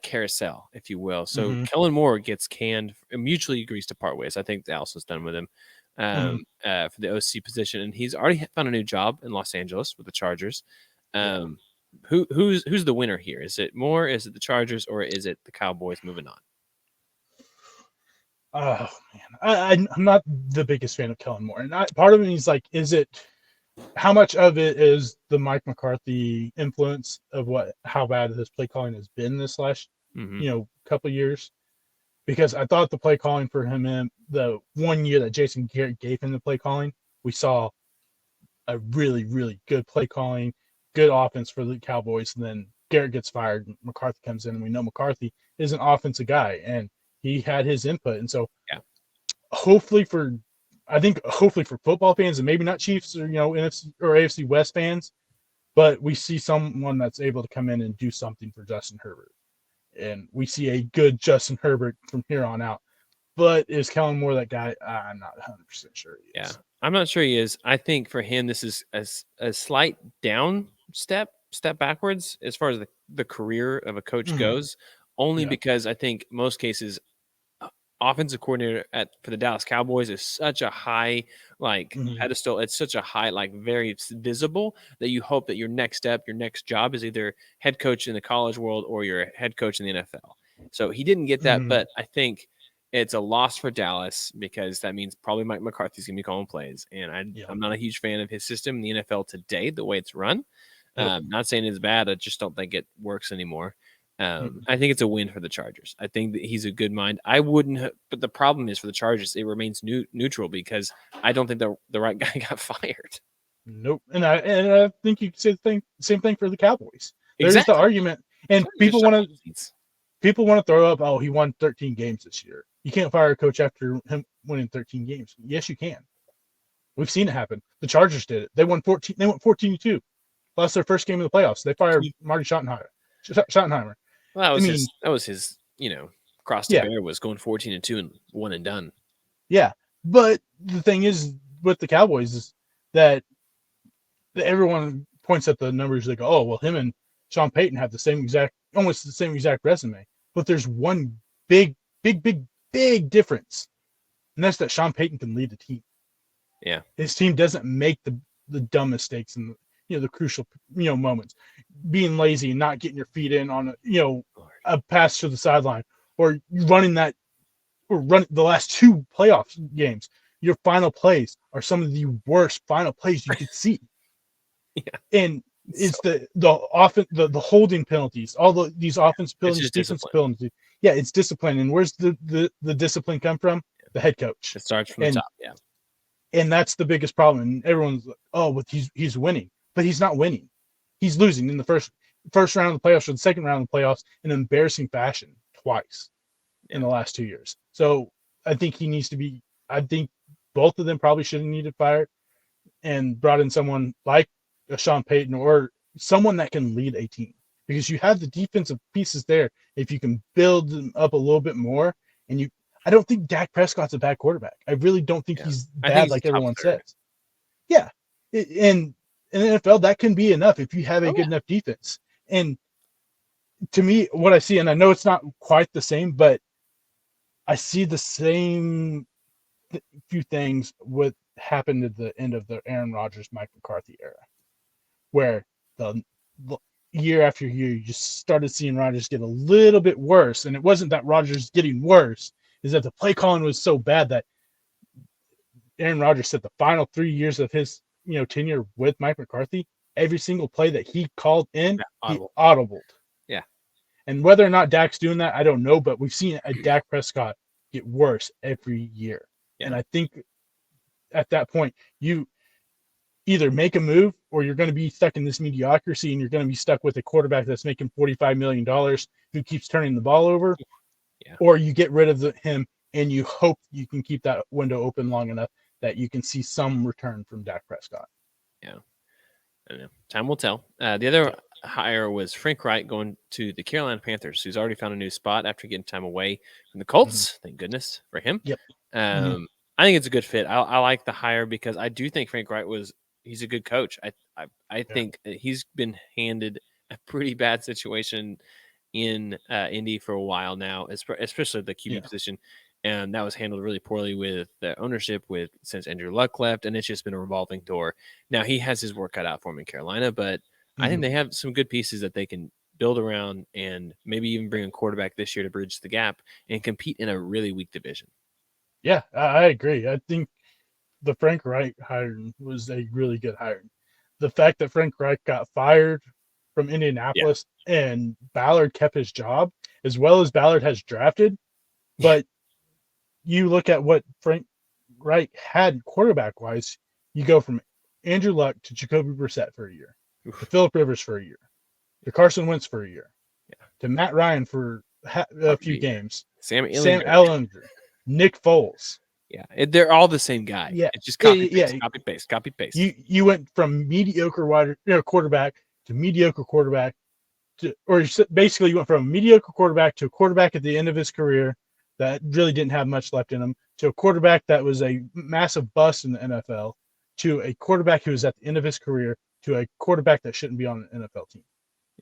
carousel, if you will. So Kellen Moore gets canned, mutually agrees to part ways. I think Dallas was done with him for the OC position, and he's already found a new job in Los Angeles with the Chargers. Who's the winner here? Is it Moore? Is it the Chargers? Or is it the Cowboys moving on? Oh man, I'm not the biggest fan of Kellen Moore, and part of me is like, how much of it is the Mike McCarthy influence of how bad his play calling has been this last couple of years? Because I thought the play calling for him in the 1 year that Jason Garrett gave him the play calling, we saw a really, really good play calling, good offense for the Cowboys. And then Garrett gets fired, McCarthy comes in, and we know McCarthy is an offensive guy, and he had his input. And so hopefully for football fans, and maybe not Chiefs or, NFC or AFC West fans, but we see someone that's able to come in and do something for Justin Herbert. And we see a good Justin Herbert from here on out. But is Kellen Moore that guy? I'm not 100% sure he is. Yeah, I'm not sure he is. I think for him, this is a slight step backwards as far as the career of a coach goes, only because I think most cases offensive coordinator for the Dallas Cowboys is such a high pedestal. It's such a high, very visible, that you hope that your next step, your next job is either head coach in the college world or you're a head coach in the NFL. So he didn't get that, but I think it's a loss for Dallas because that means probably Mike McCarthy's going to be calling plays. And I'm not a huge fan of his system in the NFL today, the way it's run. Not saying it's bad. I just don't think it works anymore. I think it's a win for the Chargers. I think that he's a good mind. I wouldn't, but the problem is for the Chargers, it remains neutral because I don't think the right guy got fired. Nope. And I think you could say the same thing for the Cowboys. There's the argument, and people want to throw up, oh, he won 13 games this year. You can't fire a coach after him winning 13 games. Yes, you can. We've seen it happen. The Chargers did it. They won 14. They went 14-2. Lost their first game of the playoffs. They fired Marty Schottenheimer. Well, that was his, cross to bear was going 14-2 and one and done. Yeah, but the thing is with the Cowboys is that everyone points at the numbers. They go, oh, well, him and Sean Payton have almost the same exact resume. But there's one big difference. And that's that Sean Payton can lead the team. Yeah. His team doesn't make the dumb mistakes and the crucial moments. Being lazy and not getting your feet in on a pass to the sideline, or running the last 2 playoff games. Your final plays are some of the worst final plays you could see. Yeah. And it's the holding penalties, all these offense penalties, defense penalties. Yeah, it's discipline. And where's the discipline come from? The head coach. It starts from the top. Yeah. And that's the biggest problem. And everyone's like, oh, but he's winning. But he's not winning. He's losing in the first round of the playoffs or the second round of the playoffs in an embarrassing fashion twice in the last 2 years. So I think he needs to be – I think both of them probably should have needed fired and brought in someone like a Sean Payton or someone that can lead a team, because you have the defensive pieces there. If you can build them up a little bit more, and I don't think Dak Prescott's a bad quarterback. I really don't think he's bad like everyone says. Yeah. In the NFL, that can be enough if you have a good enough defense. And to me, what I see, and I know it's not quite the same, but I see the same few things what happened at the end of the Aaron Rodgers, Mike McCarthy era, where the year after year, you just started seeing Rodgers get a little bit worse. And it wasn't that Rodgers getting worse, is that the play calling was so bad that Aaron Rodgers said the final 3 years of his tenure with Mike McCarthy, every single play that he called in, he audibled. Yeah. And whether or not Dak's doing that, I don't know, but we've seen a Dak Prescott get worse every year. Yeah. And I think at that point, you either make a move or you're going to be stuck in this mediocrity, and you're going to be stuck with a quarterback that's making $45 million who keeps turning the ball over, or you get rid of him and you hope you can keep that window open long enough that you can see some return from Dak Prescott. Yeah. I don't know. Time will tell. The other hire was Frank Reich going to the Carolina Panthers, who's already found a new spot after getting time away from the Colts. Mm-hmm. Thank goodness for him. Yep. I think it's a good fit. I like the hire because I do think Frank Reich he's a good coach. I think he's been handed a pretty bad situation in Indy for a while now, especially the QB position. And that was handled really poorly with the ownership since Andrew Luck left, and it's just been a revolving door. Now he has his work cut out for him in Carolina, but I think they have some good pieces that they can build around and maybe even bring a quarterback this year to bridge the gap and compete in a really weak division. Yeah, I agree. I think the Frank Reich hiring was a really good hiring. The fact that Frank Reich got fired from Indianapolis and Ballard kept his job, as well as Ballard has drafted, but you look at what Frank Reich had quarterback-wise, you go from Andrew Luck to Jacoby Brissett for a year, to Phillip Rivers for a year, to Carson Wentz for a year, to Matt Ryan for a few games, Sam Ehlinger, Nick Foles. Yeah, they're all the same guy. Yeah, it's just copy paste. You went from mediocre quarterback to mediocre quarterback or basically you went from a mediocre quarterback to a quarterback at the end of his career that really didn't have much left in him, to a quarterback that was a massive bust in the NFL, to a quarterback who was at the end of his career, to a quarterback that shouldn't be on an NFL team.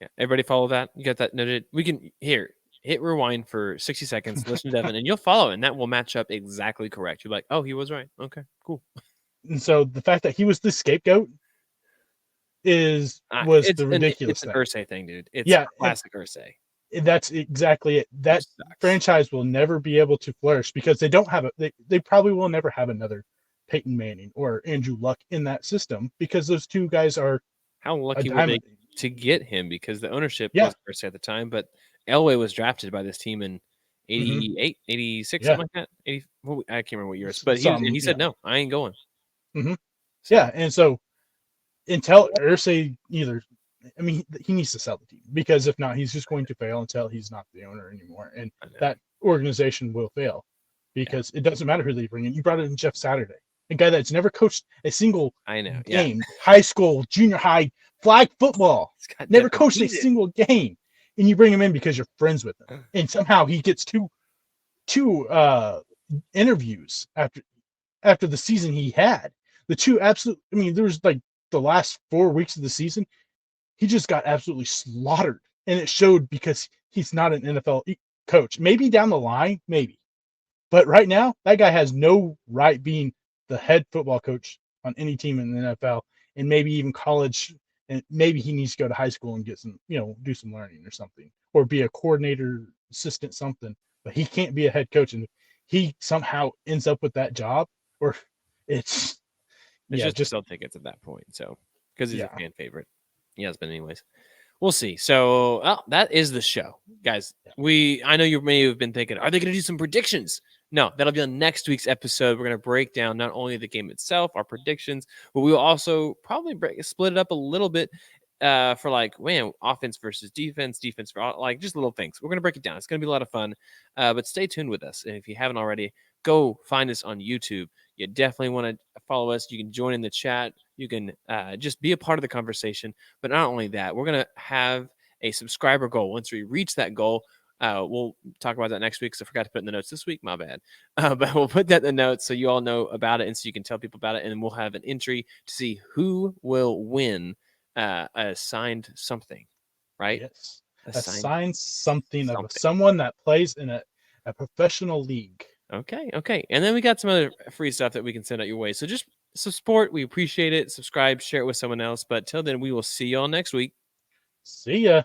Yeah, everybody follow that? You got that noted? We can hit rewind for 60 seconds, listen to Devin, and you'll follow it, and that will match up exactly correct. You're like, oh, he was right. Okay, cool. And so the fact that he was the scapegoat was the ridiculous thing. It's an Irsay thing, dude. It's classic Irsay. That's exactly it. That franchise will never be able to flourish because they don't have they probably will never have another Peyton Manning or Andrew Luck in that system because those two guys are. How lucky were they to get him? Because the ownership wasn't Irsay at the time, but Elway was drafted by this team in 88, 86, something like that. 80, I can't remember what years, but he said, no, I ain't going. Mm-hmm. So. Yeah, and so until Irsay he needs to sell the team because if not, he's just going to fail until he's not the owner anymore. And that organization will fail because it doesn't matter who they bring in. You brought in Jeff Saturday, a guy that's never coached a single game, high school, junior high, flag football, never coached a single game. And you bring him in because you're friends with him. And somehow he gets two interviews after the season he had. The two absolute, there was like the last 4 weeks of the season, he just got absolutely slaughtered. And it showed because he's not an NFL coach. Maybe down the line, maybe. But right now, that guy has no right being the head football coach on any team in the NFL, and maybe even college. And maybe he needs to go to high school and get some, do some learning or something, or be a coordinator, assistant, something. But he can't be a head coach, and he somehow ends up with that job, or it's just still tickets at that point. So because he's a fan favorite, he has been anyways. We'll see. So that is the show, guys. I know you may have been thinking, are they going to do some predictions? No, that'll be on next week's episode. We're going to break down not only the game itself, our predictions, but we'll also probably split it up a little bit for offense versus defense for just little things. We're going to break it down. It's going to be a lot of fun, but stay tuned with us. And if you haven't already, go find us on YouTube. You definitely want to follow us. You can join in the chat. You can just be a part of the conversation. But not only that, we're going to have a subscriber goal. Once we reach that goal, we'll talk about that next week because I forgot to put it in the notes this week. My bad. But we'll put that in the notes so you all know about it and so you can tell people about it. And then we'll have an entry to see who will win a signed something, right? Yes. A signed something of someone that plays in a professional league. Okay. And then we got some other free stuff that we can send out your way. So just support. We appreciate it. Subscribe, share it with someone else. But till then, we will see y'all next week. See ya.